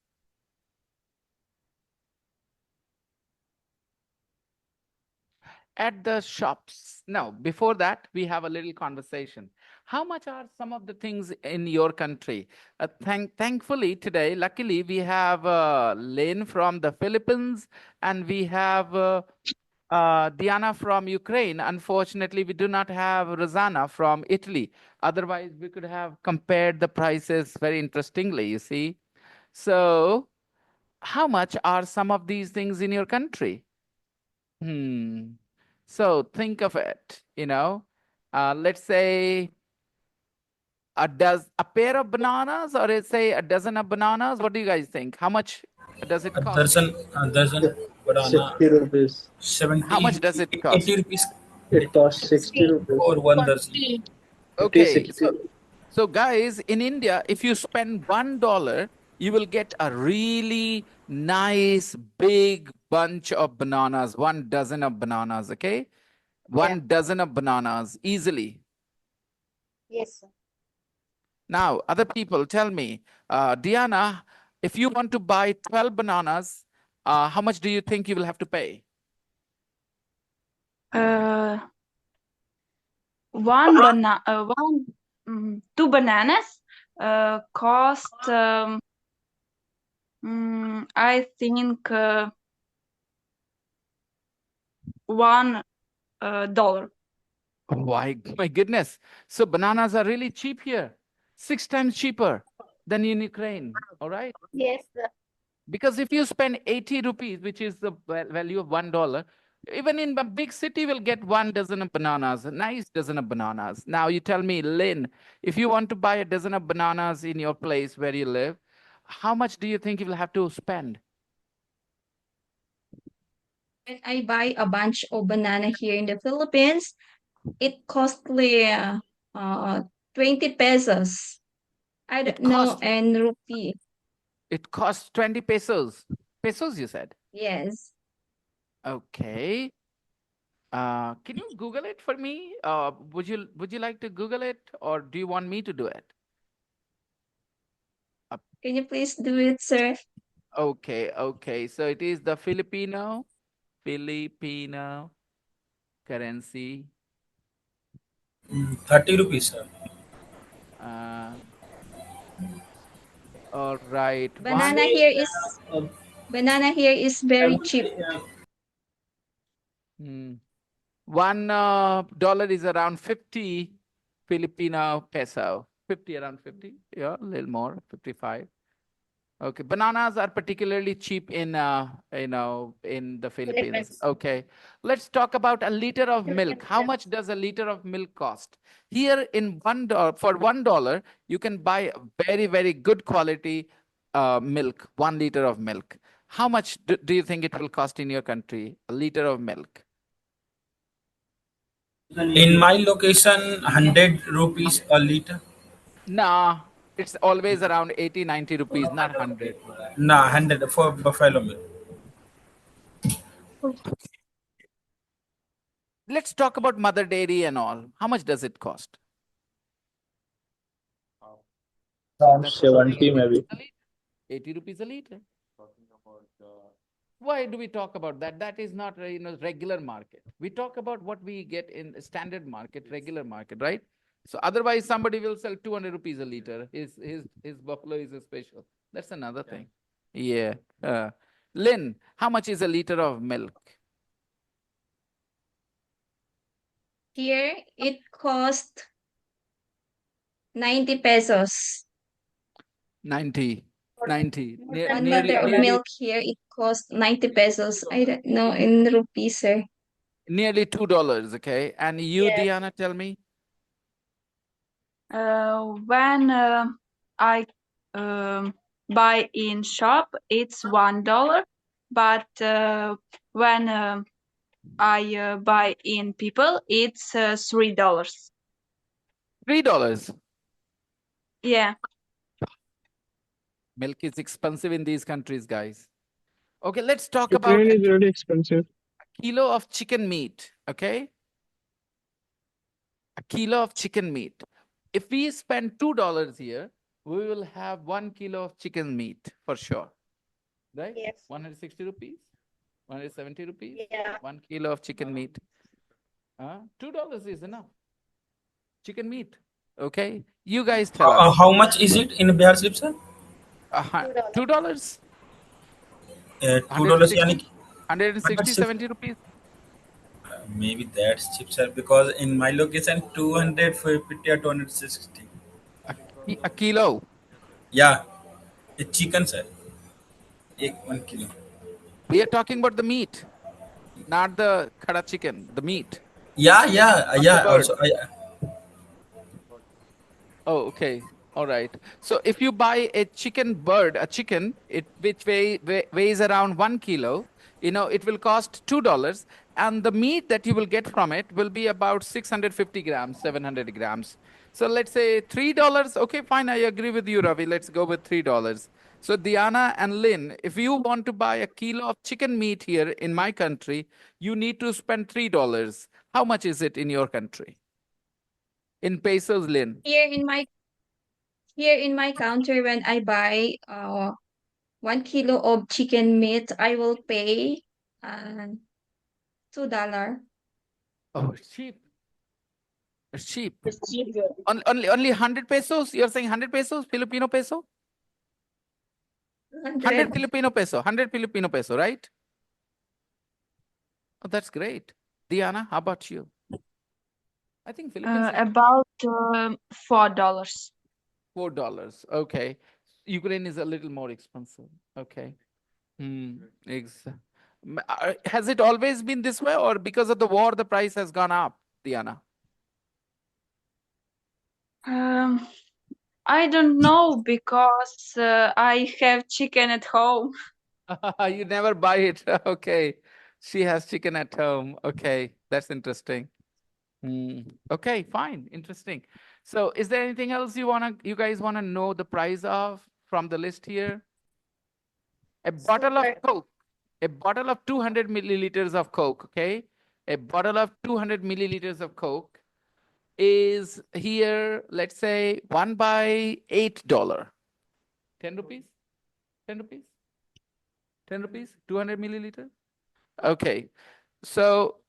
At the shops. Now, before that, we have a little conversation. How much are some of the things in your country? Thankfully, today, luckily, we have Lane from the Philippines and we have Diana from Ukraine. Unfortunately, we do not have Rosanna from Italy. Otherwise, we could have compared the prices very interestingly, you see. So, how much are some of these things in your country? So think of it, let's say a pair of bananas, or let's say a dozen of bananas. What do you guys think? How much does it cost? A dozen banana, 60 rupees. How 70, much does it 80 cost? rupees. It costs 60 60. rupees. For one dozen. It is Okay, 60. so guys, in India, if you spend $1, you will get a really nice big bunch of bananas, 1 dozen of bananas, okay? Yeah. 1 dozen of bananas easily. Yes, sir. Now, other people, tell me, Diana, if you want to buy 12 bananas, how much do you think you will have to pay? Two bananas cost I think $1. Why, my goodness. So bananas are really cheap here, 6 times cheaper than in Ukraine, all right? Yes, sir. Because if you spend 80 rupees, which is the value of $1, even in a big city, will get 1 dozen of bananas, a nice dozen of bananas. Now you tell me, Lynn, if you want to buy a dozen of bananas in your place where you live, how much do you think you will have to spend? When I buy a bunch of banana here in the Philippines, it costly 20 pesos. I It don't know, costs and rupee. it costs 20 pesos. Pesos, you said? Yes. Okay. Can you Google it for me? Would you like to Google it, or do you want me to do it? Can you please do it, sir? Okay. So it is the Filipino currency. 30 rupees, sir. Uh, all right. Banana here is banana here is very cheap. $1 is around 50 Filipino peso. 50, around 50. Yeah, a little more, 55. Okay, bananas are particularly cheap in in the Philippines. Philippines. Okay, let's talk about a liter of milk. How much does a liter of milk cost? Here in $1, for $1, you can buy very, very good quality milk, 1 liter of milk. How much do you think it will cost in your country, a liter of milk? In my location, 100 rupees a liter. Nah, it's always around 80, 90 rupees, not 100. Nah, 100 for buffalo milk. Let's talk about mother dairy and all. How much does it cost? Around That's about 70 maybe. 80 rupees a liter. Why do we talk about that? That is not regular market. We talk about what we get in standard market, regular market, right? So otherwise somebody will sell 200 rupees a liter. His buffalo is a special. That's another thing. Yeah. Lynn, how much is a liter of milk? Here it cost 90 pesos. 90. 90. One liter of milk here, it costs 90 pesos. I don't know in rupees, sir. Nearly $2, okay? And you, Yes. Diana, tell me? When I buy in shop, it's $1, but when I buy in people, it's $3. $3? Yeah. Milk is expensive in these countries, guys. Okay, let's talk about Ukraine is really expensive. a kilo of chicken meat. Okay, a kilo of chicken meat. If we spend $2 here, we will have 1 kilo of chicken meat for sure. Right? Yes. 160 rupees, 170 rupees, Yeah. 1 kilo of chicken meat. $2 is enough. Chicken meat. Okay, you guys tell us. How much is it in Bihar slip, sir? $2. $2 yani 160, 70 rupees. maybe that's cheap, sir, because in my location 250 or 260. A kilo. Yeah, it's chicken, sir. 1 kilo. We are talking about the meat, not the khada chicken, the meat. Not the Yeah. bird. Also, Oh, okay. All right. So if you buy a chicken, weighs around 1 kilo, it will cost $2. And the meat that you will get from it will be about 650 grams, 700 grams. So let's say $3. Okay, fine. I agree with you, Ravi. Let's go with $3. So Diana and Lynn, if you want to buy a kilo of chicken meat here in my country, you need to spend $3. How much is it in your country? In pesos, Lynn? Here in my country, when I buy 1 kilo of chicken meat, I will pay $2. Oh, it's cheap. It's cheap. It's cheap. Only 100 pesos? You're saying 100 pesos? Filipino peso? 100 Filipino peso. 100 Filipino peso, right? Oh, that's great. Diana, how about you? I think Philippines. About $4. $4. Okay. Ukraine is a little more expensive. Okay. Has it always been this way, or because of the war, the price has gone up, Diana? I don't know because I have chicken at home. You never buy it. Okay. She has chicken at home. Okay. That's interesting. Okay, fine. Interesting. So is there anything else you guys wanna know the price of from the list here? A bottle of Coke. A bottle of 200 milliliters of Coke, okay? A bottle of 200 milliliters of Coke is here, let's say, 1 by $8. 10 rupees? 10 rupees? 10 rupees? 200 milliliters? Okay. So,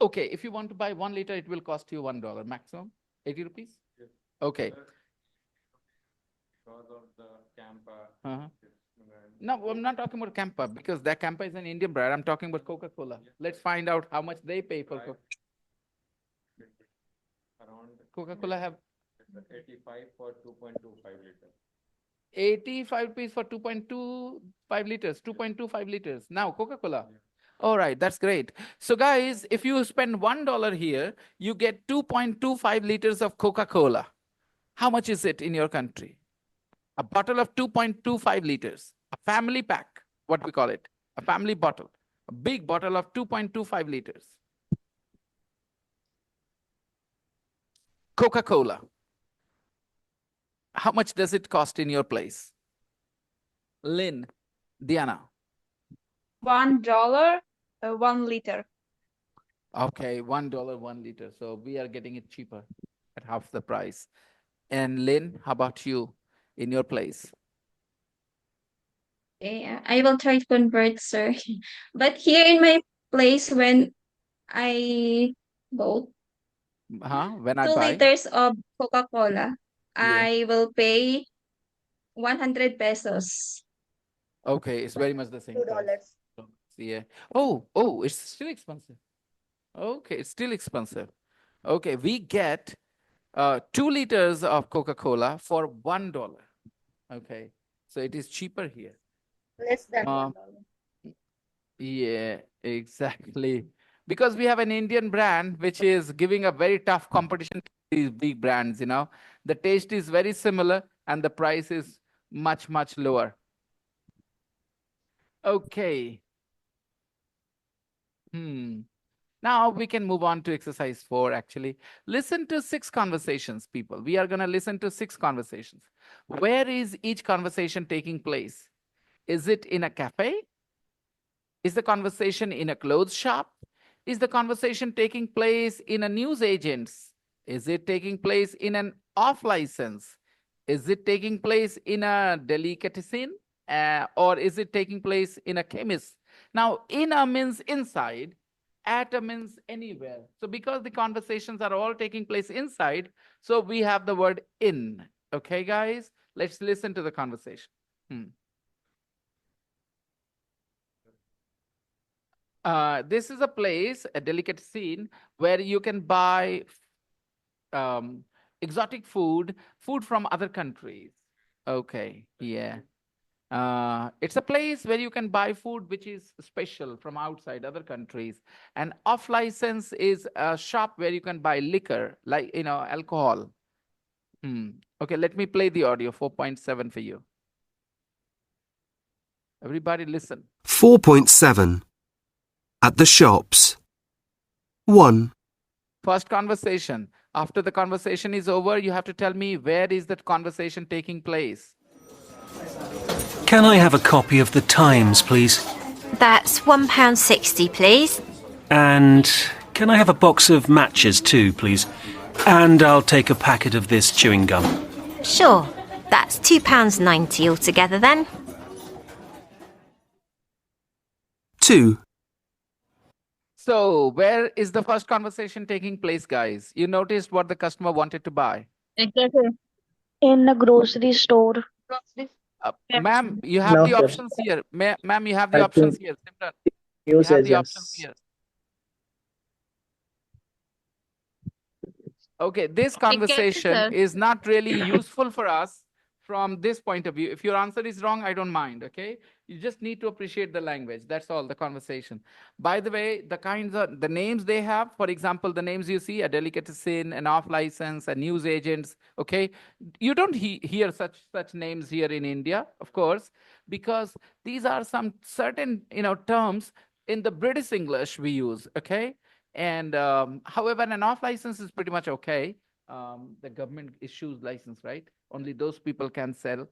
okay, if you want to buy 1 liter, it will cost you $1 maximum. 80 rupees? Yes. Okay. Because of the Campa. No, I'm not talking about Campa because that Campa is an Indian brand. I'm talking about Coca-Cola. Let's find out how much they pay for Coca. Around Coca-Cola have 85 for 2.25 liters. 85 rupees for 2.25 liters, 2.25 liters. Now, Coca-Cola. All right, that's great. So guys, if you spend $1 here, you get 2.25 liters of Coca-Cola. How much is it in your country? A bottle of 2.25 liters, a family pack, what we call it, a family bottle, a big bottle of 2.25 liters. Coca-Cola. How much does it cost in your place? Lynn, Diana. $1, 1 liter. Okay, $1, 1 liter. So we are getting it cheaper at half the price. And Lynn, how about you in your place? Yeah, I will try to convert, sir. But here in my place, when I bought When I 2 buy? liters of Coca-Cola, Yeah. I will pay 100 pesos. Okay, it's very much the same price. $2. Yeah. Oh, it's still expensive. Okay, it's still expensive. Okay, we get 2 liters of Coca-Cola for $1. Okay, so it is cheaper here. Less than $1. Yeah, exactly. Because we have an Indian brand which is giving a very tough competition to these big brands, The taste is very similar and the price is much, much lower. Okay. Now we can move on to exercise 4 actually. Listen to 6 conversations, people. We are going to listen to 6 conversations. Where is each conversation taking place? Is it in a cafe? Is the conversation in a clothes shop? Is the conversation taking place in a news agent's? Is it taking place in an off license? Is it taking place in a delicatessen? Or is it taking place in a chemist? Now, in a means inside, at a means anywhere. So because the conversations are all taking place inside, so we have the word in. Okay, guys? Let's listen to the conversation. This is a place, a delicate scene, where you can buy exotic food from other countries. Okay, yeah. It's a place where you can buy food which is special from outside other countries. And off license is a shop where you can buy liquor, like, alcohol. Okay, let me play the audio 4.7 for you. Everybody listen. 4.7. At the shops. 1. First conversation. After the conversation is over, you have to tell me where is that conversation taking place. Can I have a copy of the Times, please? That's £1.60, please. And can I have a box of matches too, please? And I'll take a packet of this chewing gum. Sure. That's £2.90 altogether then. 2. So, where is the first conversation taking place, guys? You noticed what the customer wanted to buy. In a grocery store. Ma'am, you have No, the sir. options here. Ma'am, you have the I options think here. Simran, you news have the options agents. here. Okay, this conversation is not really useful for us from this point of view. If your answer is wrong, I don't mind, okay? You just need to appreciate the language. That's all, the conversation. By the way, the names they have, for example, the names you see, a delicatessen, an off license, a news agents, okay? You don't hear such names here in India, of course, because these are some certain, terms in the British English we use, okay? And however, an off license is pretty much okay. The government issues license, right? Only those people can sell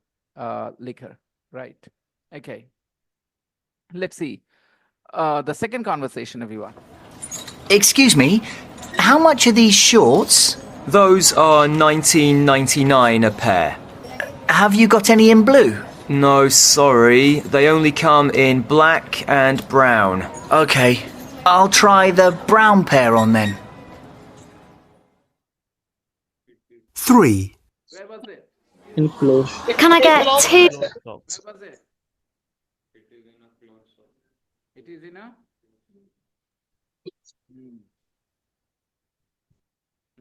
liquor, right? Okay. Let's see. The second conversation, everyone. Excuse me, how much are these shorts? Those are $19.99 a pair. Have you got any in blue? No, sorry. They only come in black and brown. Okay. I'll try the brown pair on then. 3. Where was it? In close. Can I get 2? Where was it? It is in a?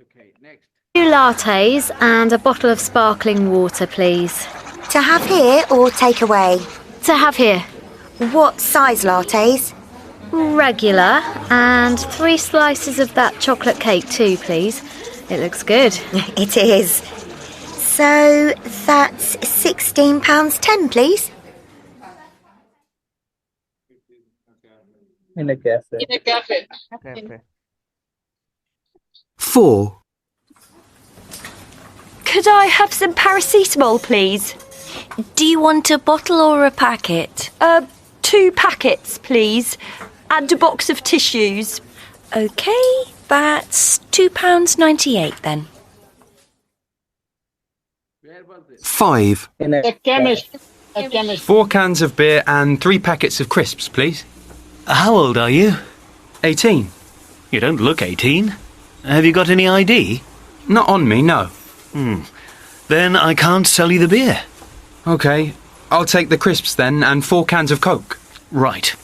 Okay, next. 2 lattes and a bottle of sparkling water, please. To have here or take away? To have here. What size lattes? Regular, and 3 slices of that chocolate cake too, please. It looks good. It is. So that's £16.10, please. In a cafe. In a cafe. Okay. 4. Could I have some paracetamol, please? Do you want a bottle or a packet? 2 packets, please. And a box of tissues. Okay, that's £2.98 then. Where was it? 5. In A chemist. A chemist. 4 cans of beer and 3 packets of crisps, please. How old are you? 18. You don't look 18. Have you got any ID? Not on me, no. Then I can't sell you the beer. Okay, I'll take the crisps then and 4 cans of Coke. Right.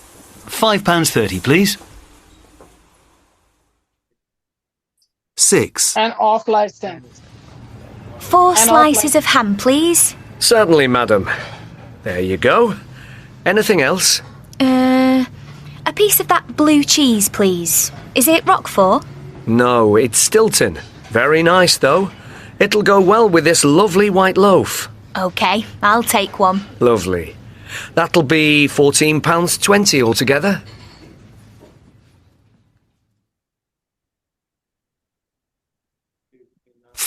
£5.30, please. 6. An off license. 4 slices of ham, please. Certainly, madam. There you go. Anything else? A piece of that blue cheese, please. Is it Roquefort? No, it's Stilton. Very nice, though. It'll go well with this lovely white loaf. Okay, I'll take one. Lovely. That'll be £14.20 altogether.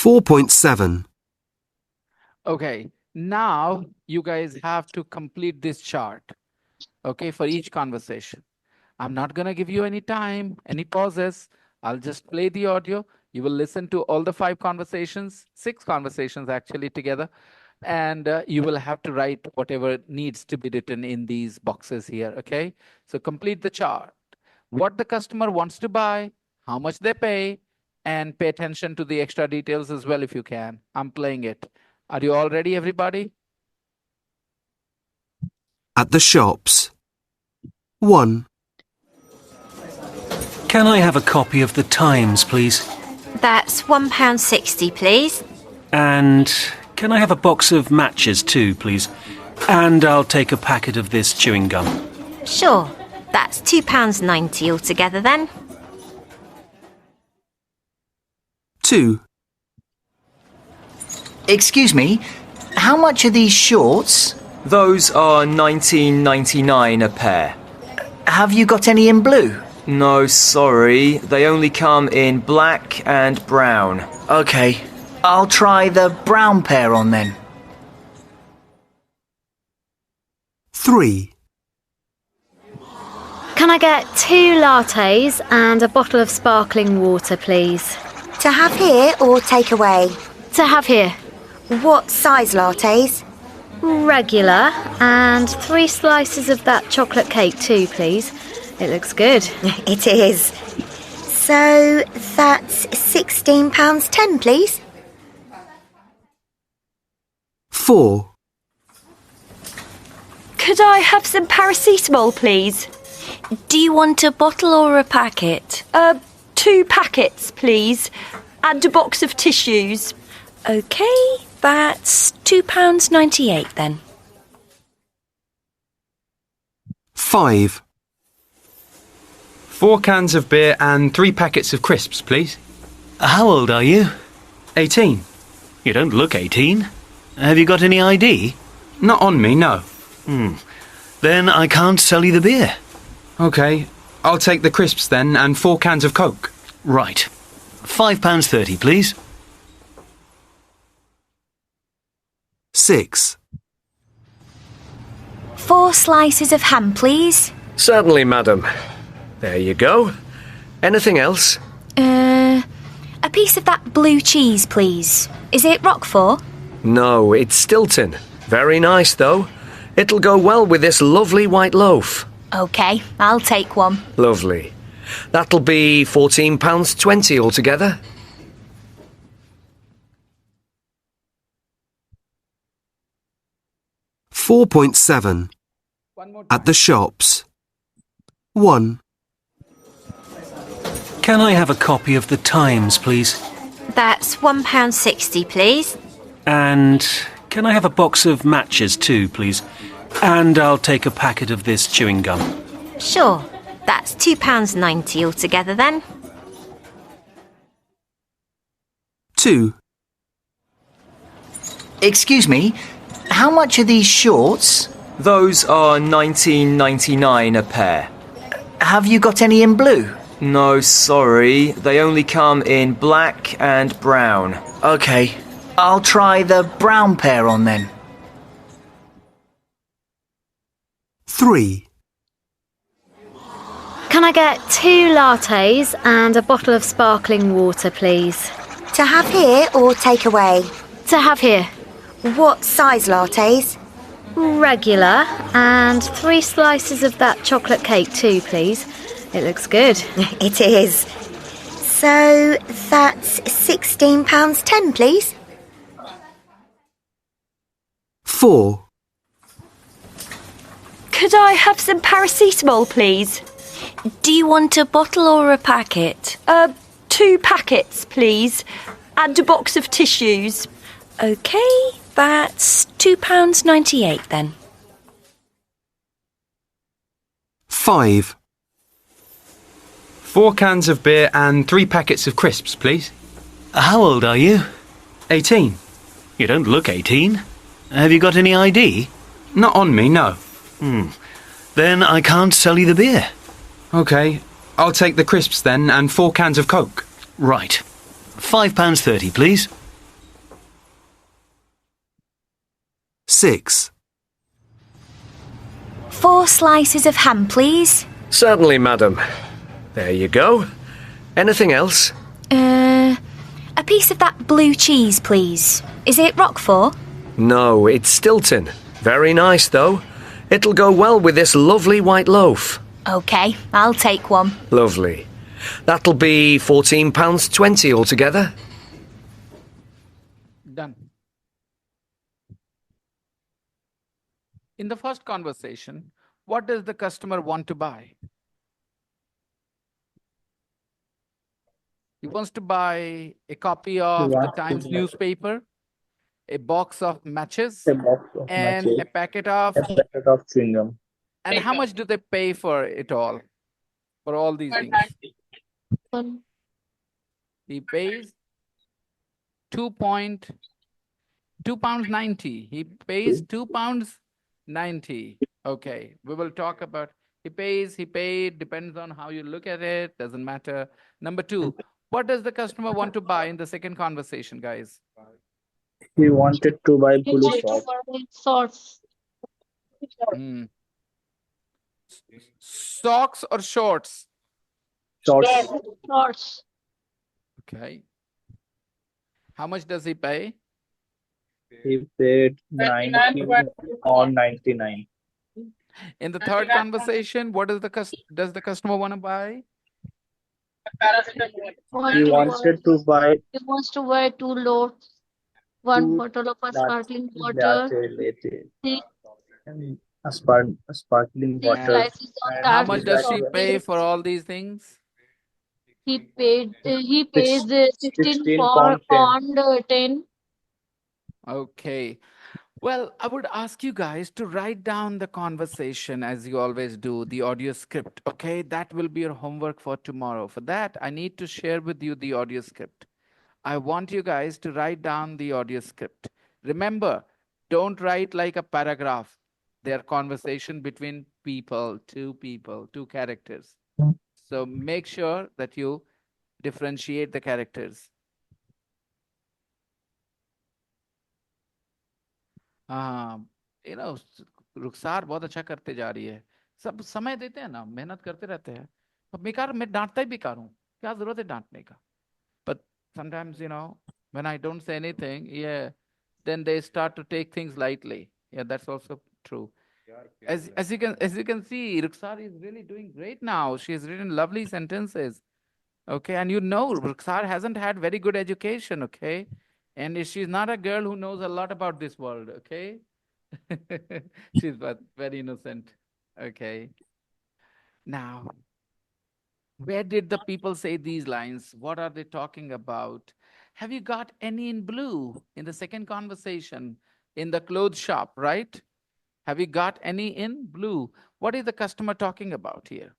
4.7. Okay, now you guys have to complete this chart, okay, for each conversation. I'm not going to give you any time, any pauses. I'll just play the audio. You will listen to all the 5 conversations, 6 conversations actually together, and you will have to write whatever needs to be written in these boxes here, okay? So complete the chart. What the customer wants to buy, how much they pay, and pay attention to the extra details as well if you can. I'm playing it. Are you all ready, everybody? At the shops. 1, Can I have a copy of the Times, please? That's £1.60, please. And can I have a box of matches too, please? And I'll take a packet of this chewing gum. Sure. That's £2.90 altogether then. 2, Excuse me, how much are these shorts? Those are 19.99 a pair. Have you got any in blue? No, sorry. They only come in black and brown. Okay, I'll try the brown pair on then. 3, Can I get 2 lattes and a bottle of sparkling water, please? To have here or take away? To have here. What size lattes? Regular, and 3 slices of that chocolate cake too, please. It looks good. It is. So that's £16.10, please. 4, Could I have some paracetamol, please? Do you want a bottle or a packet? 2 packets, please. And a box of tissues. Okay, that's £2.98 then. 5, 4 cans of beer and 3 packets of crisps, please. How old are you? 18. You don't look 18. Have you got any ID? Not on me, no. Then I can't sell you the beer. Okay, I'll take the crisps then and 4 cans of Coke. Right. £5.30, please. 6, 4 slices of ham, please. Certainly, madam. There you go. Anything else? A piece of that blue cheese, please. Is it Roquefort? No, it's Stilton. Very nice, though. It'll go well with this lovely white loaf. Okay, I'll take one. Lovely. That'll be £14.20 altogether. 4.7. At the shops. 1, Can I have a copy of the Times, please? That's £1.60, please. And can I have a box of matches too, please? And I'll take a packet of this chewing gum. Sure. That's £2.90 altogether then. 2, Excuse me, how much are these shorts? Those are 19.99 a pair. Have you got any in blue? No, sorry. They only come in black and brown. Okay, I'll try the brown pair on then. 3, Can I get 2 lattes and a bottle of sparkling water, please? To have here or take away? To have here. What size lattes? Regular, and 3 slices of that chocolate cake too, please. It looks good. It is. So that's £16.10, please. 4, Could I have some paracetamol, please? Do you want a bottle or a packet? 2 packets, please. And a box of tissues. Okay, that's £2.98 then. 5, 4 cans of beer and 3 packets of crisps, please. How old are you? 18. You don't look 18. Have you got any ID? Not on me, no. Then I can't sell you the beer. Okay, I'll take the crisps then and 4 cans of Coke. Right. £5.30, please. 6. 4 slices of ham, please. Certainly, madam. There you go. Anything else? A piece of that blue cheese, please. Is it Roquefort? No, it's Stilton. Very nice, though. It'll go well with this lovely white loaf. OK, I'll take one. Lovely. That'll be £14.20 altogether. Done. In the first conversation, what does the customer want to buy? He wants to buy a copy of the Times newspaper, a box of matches, and a packet of chewing gum. And how much do they pay for it all? For all these things? He pays £2.90. He pays £2.90. Okay, we will talk about he paid, depends on how you look at it, doesn't matter. Number 2, what does the customer want to buy in the second conversation, guys? He wanted to buy blue socks. Socks or shorts? Shorts. Okay. How much does he pay? He paid 90 or 99. In the third conversation, what does the customer want to buy? He wanted to buy. He wants to buy 2 loaves, 1 bottle of a sparkling water, 3 and a sparkling water. slices of And that. how much does she pay for all these things? He pays 16 pound 10. Okay. Well, I would ask you guys to write down the conversation as you always do, the audio script. Okay, that will be your homework for tomorrow. For that, I need to share with you the audio script. I want you guys to write down the audio script. Remember, don't write like a paragraph. They are conversation between people, two characters. So make sure that you differentiate the characters. रुखसार बहुत अच्छा करते जा रही है, सब समय देते हैं ना, मेहनत करते रहते हैं, तो बेकार मैं डांटता ही बेकार हूँ, क्या जरूरत है डांटने का? But sometimes, when I don't say anything, then they start to take things lightly. Yeah, that's also true. As you can see, Rukhsar is really doing great now. She has written lovely sentences. Okay, and Rukhsar hasn't had very good education. Okay, and she's not a girl who knows a lot about this world. Okay, she's very innocent. Okay, now where did the people say these lines? What are they talking about? Have you got any in blue in the second conversation in the clothes shop, right? Have you got any in blue? What is the customer talking about here?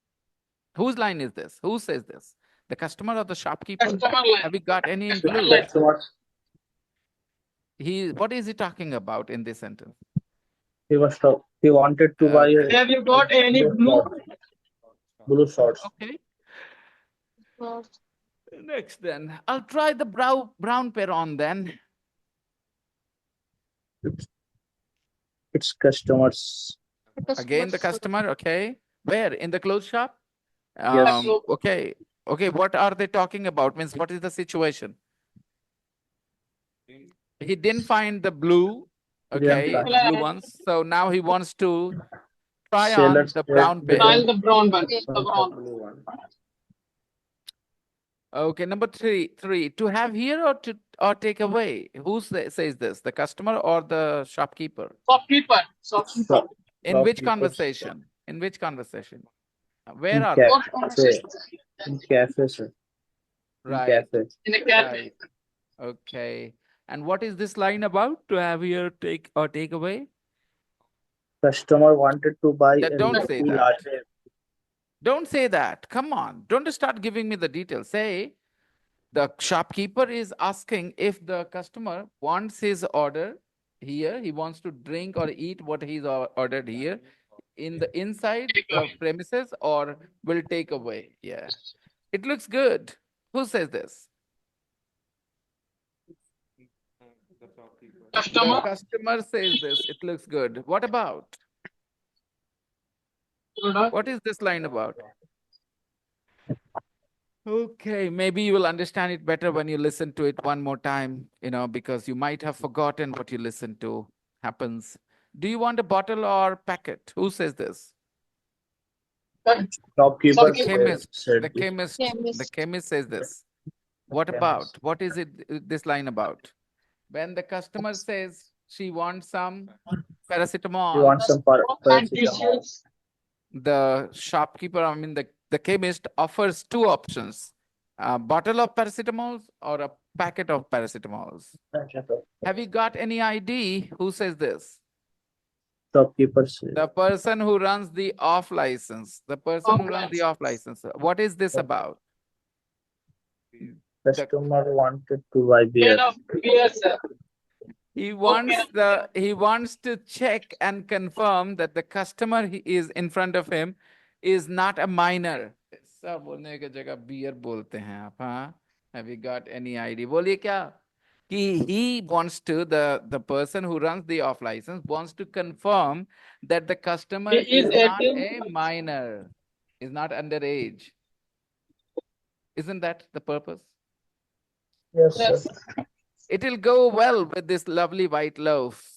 Whose line is this? Who says this? The customer or the shopkeeper? Have you got any in blue? What is he talking about in this sentence? He wanted to buy. Have you got any blue shorts? Okay. Next then, I'll try the brown pair on then. It's customers. Again, the customer, okay. Where? In the clothes shop? Yes. Okay. Okay, what are they talking about? Means what is the situation? He didn't find the blue, okay, blue ones. So now he wants to try on the brown pair. Try the brown one. Okay, number three. To have here or take away? Who says this? The customer or the shopkeeper? Shopkeeper. In which conversation? In which conversation? Where are they? In cafe, sir. Right. In a cafe. Right. Okay. And what is this line about? To have here, take away? Customer wanted to buy. Don't say that. Don't say that. Come on. Don't start giving me the details. Say the shopkeeper is asking if the customer wants his order here. He wants to drink or eat what he's ordered here in the inside the premises or will take away. Yeah. It looks good. Who says this? The customer says this. It looks good. What about? What is this line about? Okay, maybe you will understand it better when you listen to it one more time, because you might have forgotten what you listened to. Happens. Do you want a bottle or packet? Who says this? Shopkeeper The chemist. said The this. chemist. The chemist says this. What about? What is it? This line about? When the customer says she wants some You paracetamol, want some paracetamol? the shopkeeper, the chemist offers two options: a bottle of paracetamol or a packet of paracetamols. Have you got any ID? Who says this? Shopkeeper said. The person who runs the off license. The person who runs the off license. What is this about? Customer wanted to buy beer. He wants to check and confirm that the customer he is in front of him is not a minor. ऐसा बोलने की जगह beer बोलते हैं आप, हाँ? Have you got any idea? बोलिए क्या? He wants to, the person who runs the off license wants to confirm that the customer is not a minor, is not underage. Isn't that the purpose? Yes, sir. It'll go well with this lovely white loaf.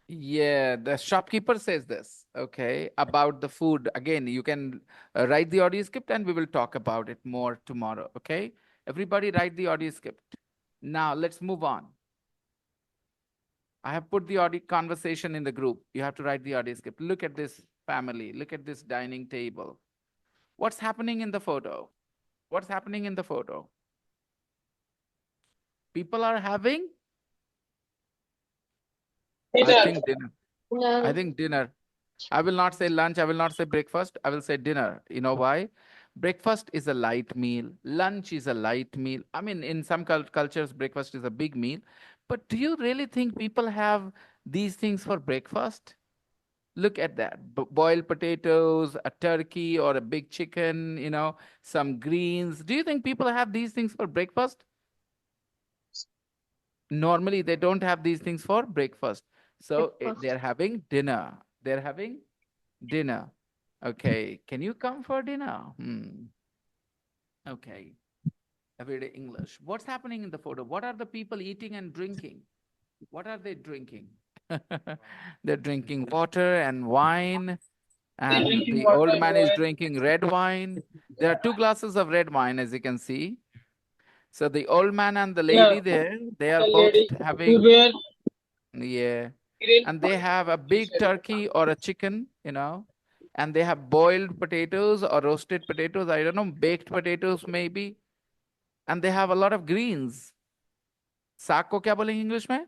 Yeah, the shopkeeper says this, okay, about the food. Again, you can write the audio script and we will talk about it more tomorrow, okay? Everybody write the audio script. Now, let's move on. I have put the audio conversation in the group. You have to write the audio script. Look at this family. Look at this dining table. What's happening in the photo? What's happening in the photo? People are having? I think dinner. I think dinner. I will not say lunch. I will not say breakfast. I will say dinner. You know why? Breakfast is a light meal. Lunch is a light meal. I mean, in some cultures, breakfast is a big meal. But do you really think people have these things for breakfast? Look at that. Boiled potatoes, a turkey or a big chicken, some greens. Do you think people have these things for breakfast? Normally, they don't have these things for breakfast. So they're having dinner. They're having dinner. Okay. Can you come for dinner? Okay. Everyday English. What's happening in the photo? What are the people eating and drinking? What are they drinking? They're drinking water and wine. And the old man is drinking red wine. There are 2 glasses of red wine, as you can see. So the old man and the lady there, they are both having, yeah. And they have a big turkey or a chicken, and they have boiled potatoes or roasted potatoes. I don't know, baked potatoes maybe. And they have a lot of greens. साग को क्या बोलेंगे English में?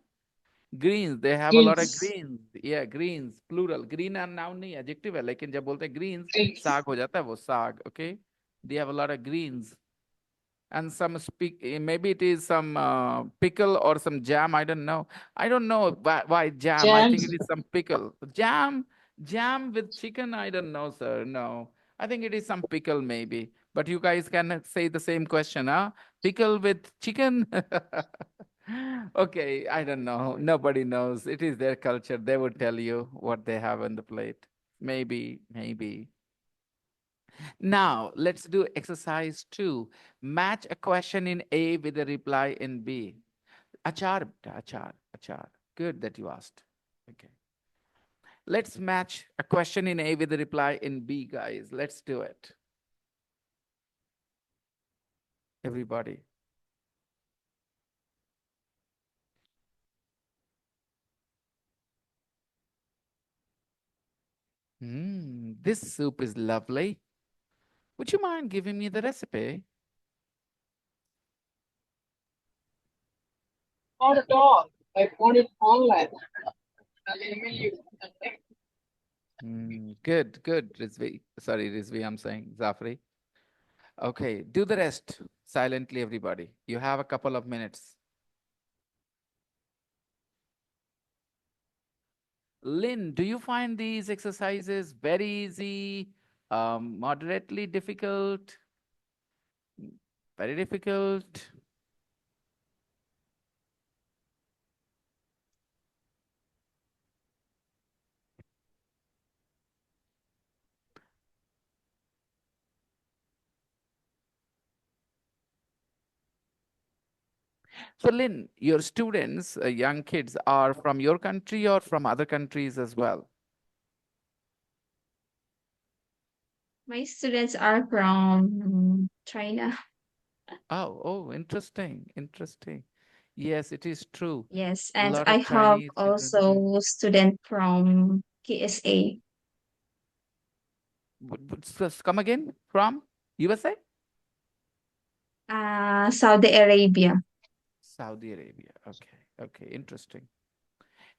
Greens. They have a lot of greens. Yeah, greens, plural. Green and noun नहीं adjective है, लेकिन जब बोलते हैं greens, साग हो जाता है वो साग. Okay, they have a lot of greens. And some maybe it is some pickle or some jam. I don't know. I don't know why jam. I think it is some pickle. Jam with chicken. I don't know, sir. No, I think it is some pickle maybe. But you guys can say the same question, huh? Pickle with chicken. Okay, I don't know. Nobody knows. It is their culture. They would tell you what they have on the plate. Maybe. Now, let's do exercise 2. Match a question in A with a reply in B. Achar. Good that you asked. Okay. Let's match a question in A with a reply in B, guys. Let's do it. Everybody. This soup is lovely. Would you mind giving me the recipe? Not at all. I found it online. I'll email you. Good, Rizvi. Sorry, Rizvi, I'm saying Zafri. Okay, do the rest silently, everybody. You have a couple of minutes. Lynn, do you find these exercises very easy, moderately difficult, very difficult? So, Lynn, your students, young kids, are from your country or from other countries as well? My students are from China. Oh, interesting, interesting. Yes, it is true. Yes, A and lot I of have Chinese children. also student from KSA. Come again from USA? Saudi Arabia. Saudi Arabia. Okay, okay, interesting.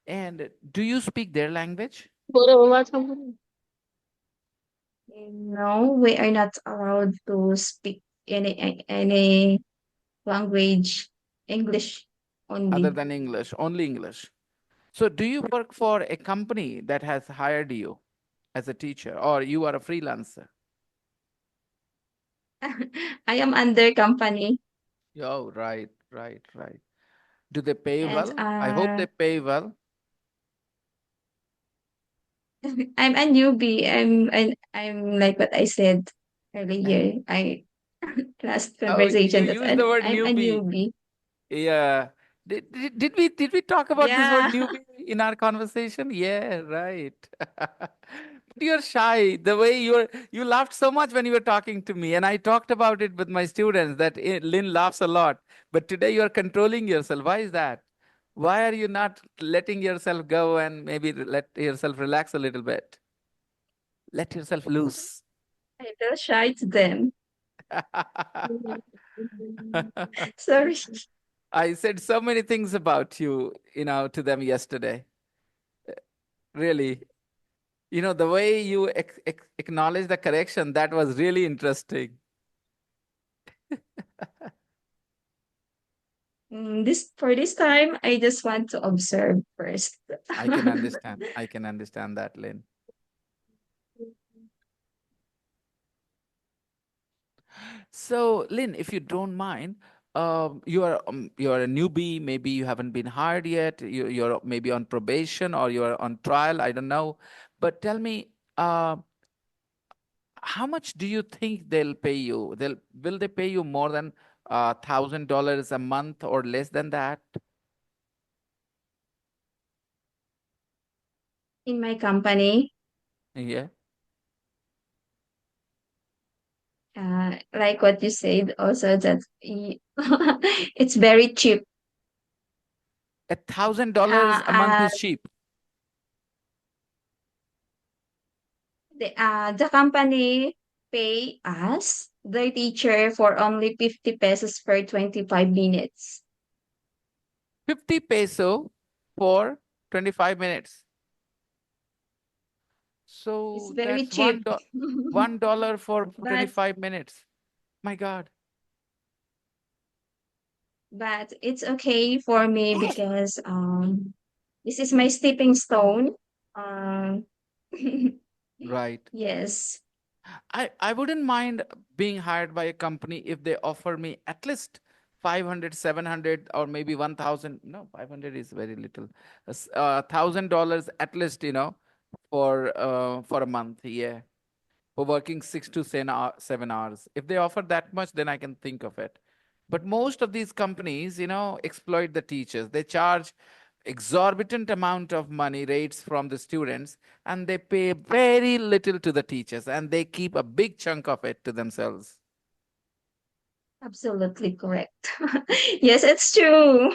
And do you speak their language? No, we are not allowed to speak any language, English Other only. than English, only English. So, do you work for a company that has hired you as a teacher, or you are a freelancer? I am under company, Oh, right, right, right. Do they pay and well? I hope they pay well. I'm a newbie. I'm like what I said earlier. I last Oh, you conversation that use the word I'm a newbie. newbie. Yeah. Did we talk about this word Yeah. newbie in our conversation? Yeah, right. But you're shy. The way you laughed so much when you were talking to me, and I talked about it with my students that Lynn laughs a lot. But today you're controlling yourself. Why is that? Why are you not letting yourself go and maybe let yourself relax a little bit? Let yourself loose. I feel shy to them. Sorry. I said so many things about you, to them yesterday. Really. The way you acknowledge the correction, that was really interesting. This for this time, I just want to observe first. I can understand. I can understand that, Lynn. So, Lynn, if you don't mind, you are a newbie. Maybe you haven't been hired yet. You're maybe on probation or you're on trial. I don't know. But tell me, how much do you think they'll pay you? Will they pay you more than $1,000 a month or less than that? In my company, Yeah. like what you said, also that it's very cheap. $1,000 a month is cheap. The company pay us the teacher for only 50 pesos per 25 minutes. 50 peso for 25 minutes. It's So very that's cheap. $1 for But 25 minutes. My God. but it's okay for me because this is my stepping stone. Um Right. yes. I wouldn't mind being hired by a company if they offer me at least 500, 700, or maybe 1,000. No, 500 is very little. $1,000 at least, for a month. Yeah. For working 6 to 7 hours. If they offer that much, then I can think of it. But most of these companies, exploit the teachers. They charge exorbitant amount of money rates from the students, and they pay very little to the teachers, and they keep a big chunk of it to themselves. Absolutely correct. Yes, it's true.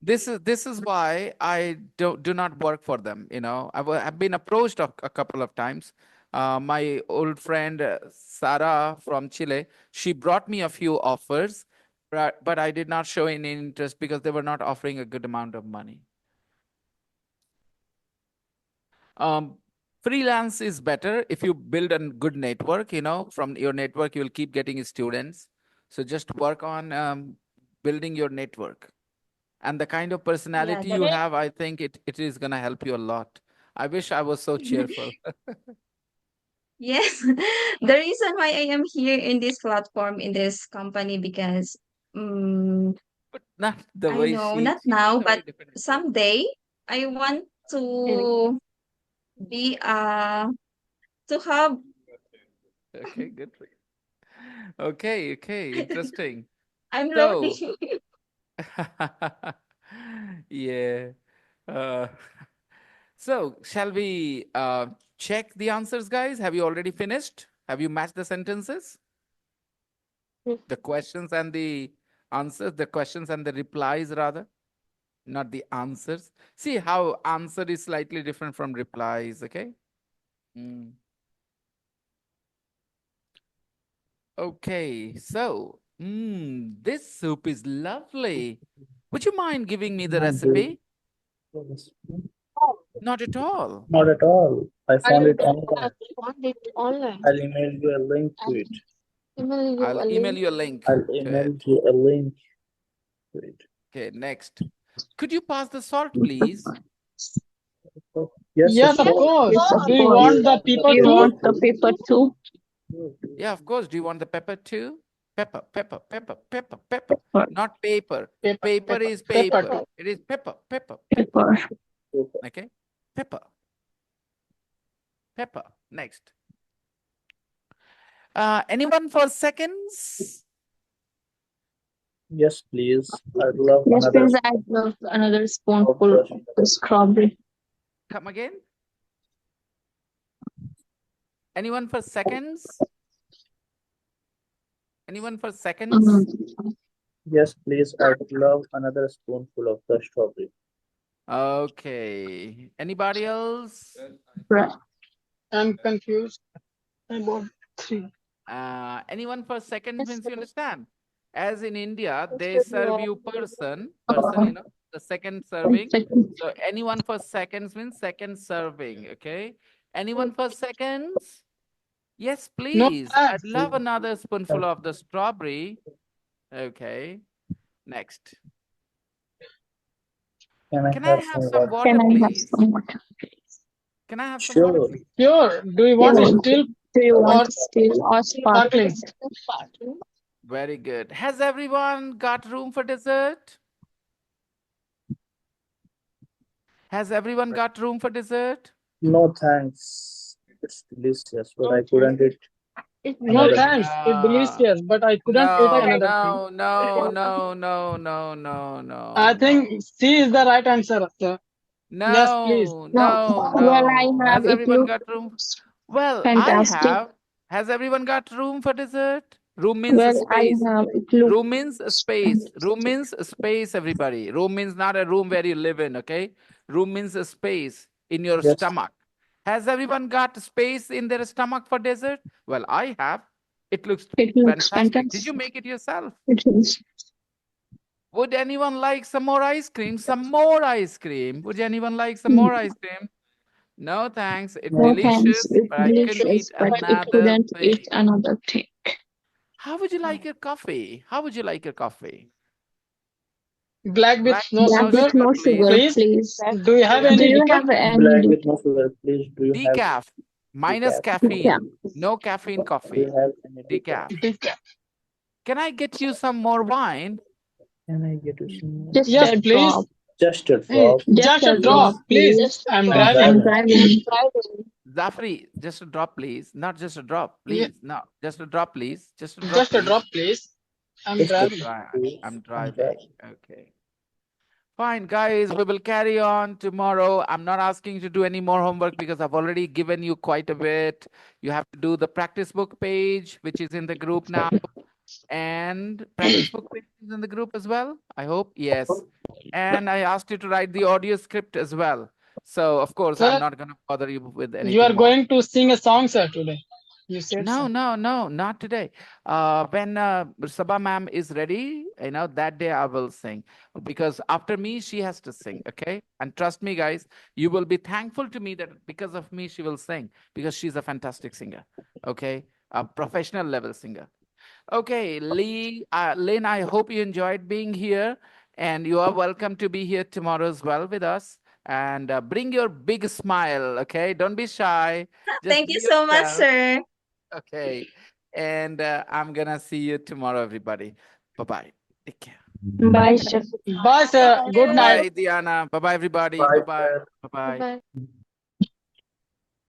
This is why I do not work for them. I've been approached a couple of times. My old friend Sarah from Chile, she brought me a few offers, but I did not show any interest because they were not offering a good amount of money. Um, Freelance is better if you build a good network. From your network you will keep getting students. So just work on building your network. And the kind of Yeah, personality you have, I think it is going to help you a lot. I wish I was so cheerful. yes. The reason why I am here in this platform in this company because Not the I way know she not she now talks a very but different way. someday I want to be to have Okay, good for you. Okay, interesting. I'm So, learning. Yeah. Uh, so, shall we check the answers, guys? Have you already finished? Have you matched the sentences? The questions and the answers, the questions and the replies, rather, not the answers. See how answer is slightly different from replies, okay? Okay, so this soup is lovely. Would you mind giving me the recipe? Not at all. Not at all. I found it I online. found it online. I'll email you a link to it. I'll email you a link I'll to email it. you a link to it. Okay, next. Could you pass the salt, please? Yes, of course. Yes, of Do you course. want the paper Do you too? want the paper too? Yeah, of course. Do you want the pepper too? Pepper, pepper, pepper, pepper, pepper. Not paper. Paper is paper. It is pepper, pepper, pepper. Okay? Pepper. Pepper. Next. Anyone for seconds? Yes, please. I'd love Yes, another. please. I'd love another spoonful of the strawberry. Come again? Anyone for seconds? Anyone for seconds? Yes, please. I'd love another spoonful of the strawberry. Okay. Anybody else? I'm confused about 3. Anyone for seconds means you understand? As in India, they serve you person, you know, the second serving. So anyone for seconds means second serving, okay? Anyone for seconds? Yes, No, please. I'd love another spoonful of the strawberry. Okay. Next. Can I have some water, please? Can I have some water, please? Sure. Do you want still Do you or want still or sparkling? sparkling? Very good. Has everyone got room for dessert? Has everyone got room for dessert? No, thanks. It's delicious, but I couldn't eat. No, thanks. It's delicious, but I couldn't eat another thing. No. I think C is the right answer, sir. Yes, please. No. Well, I have. Has It everyone looks got room? Well, I fantastic. have. Has everyone got room for dessert? Room means Well, I space. have. It looks Room means space. Room means space, everybody. Room means not a room where you live in, okay? Room means a space in your stomach. Has everyone got space in their stomach for dessert? Well, I have. It looks fantastic. Did you make it yourself? It is. Would anyone like some more ice cream? Some more ice cream. Would anyone like some more ice cream? No, thanks. It's No thanks. delicious, It's but I couldn't delicious, eat but it another couldn't thing. eat another thing. How would you like your coffee? How would you like your coffee? Black with no Black sugar, with no sugar, please. Do you have Do any you decaf? have any Black with no sugar, please. Do you have Decaf. Minus caffeine. No caffeine coffee. Do you have any Decaf. Decaf. Can I get you some more wine? Can I get you some more? Just Yes, a please. drop. Just a drop. Just a drop, please. I'm driving. Zafri, just a drop, please. Not just a drop, Yeah. please. No, just a drop, please. Just a drop, Just a please. drop, please. I'm Just a driving. I'm driving. Okay. Fine, guys, we will carry on tomorrow. I'm not asking you to do any more homework because I've already given you quite a bit. You have to do the practice book page, which is in the group now. And practice book page is in the group as well, I hope. Yes. And I asked you to write the audio script as well. So, of course, Sir, I'm not going to bother you with anything You are more. going to sing a song, sir, today. You said No, so. no, not today. When Sabha ma'am is ready, that day I will sing. Because after me, she has to sing, okay? And trust me, guys, you will be thankful to me that because of me, she will sing. Because she's a fantastic singer, okay? A professional level singer. Okay, Lynn, I hope you enjoyed being here. And you are welcome to be here tomorrow as well with us. And bring your big smile, okay? Don't be shy. Just Thank be you so much, yourself. sir. Okay. And I'm going to see you tomorrow, everybody. Bye-bye. Take care. Bye, sir. Good night. Bye, Diana. Bye-bye, everybody. Bye, Bye-bye. sir. Bye-bye. Bye.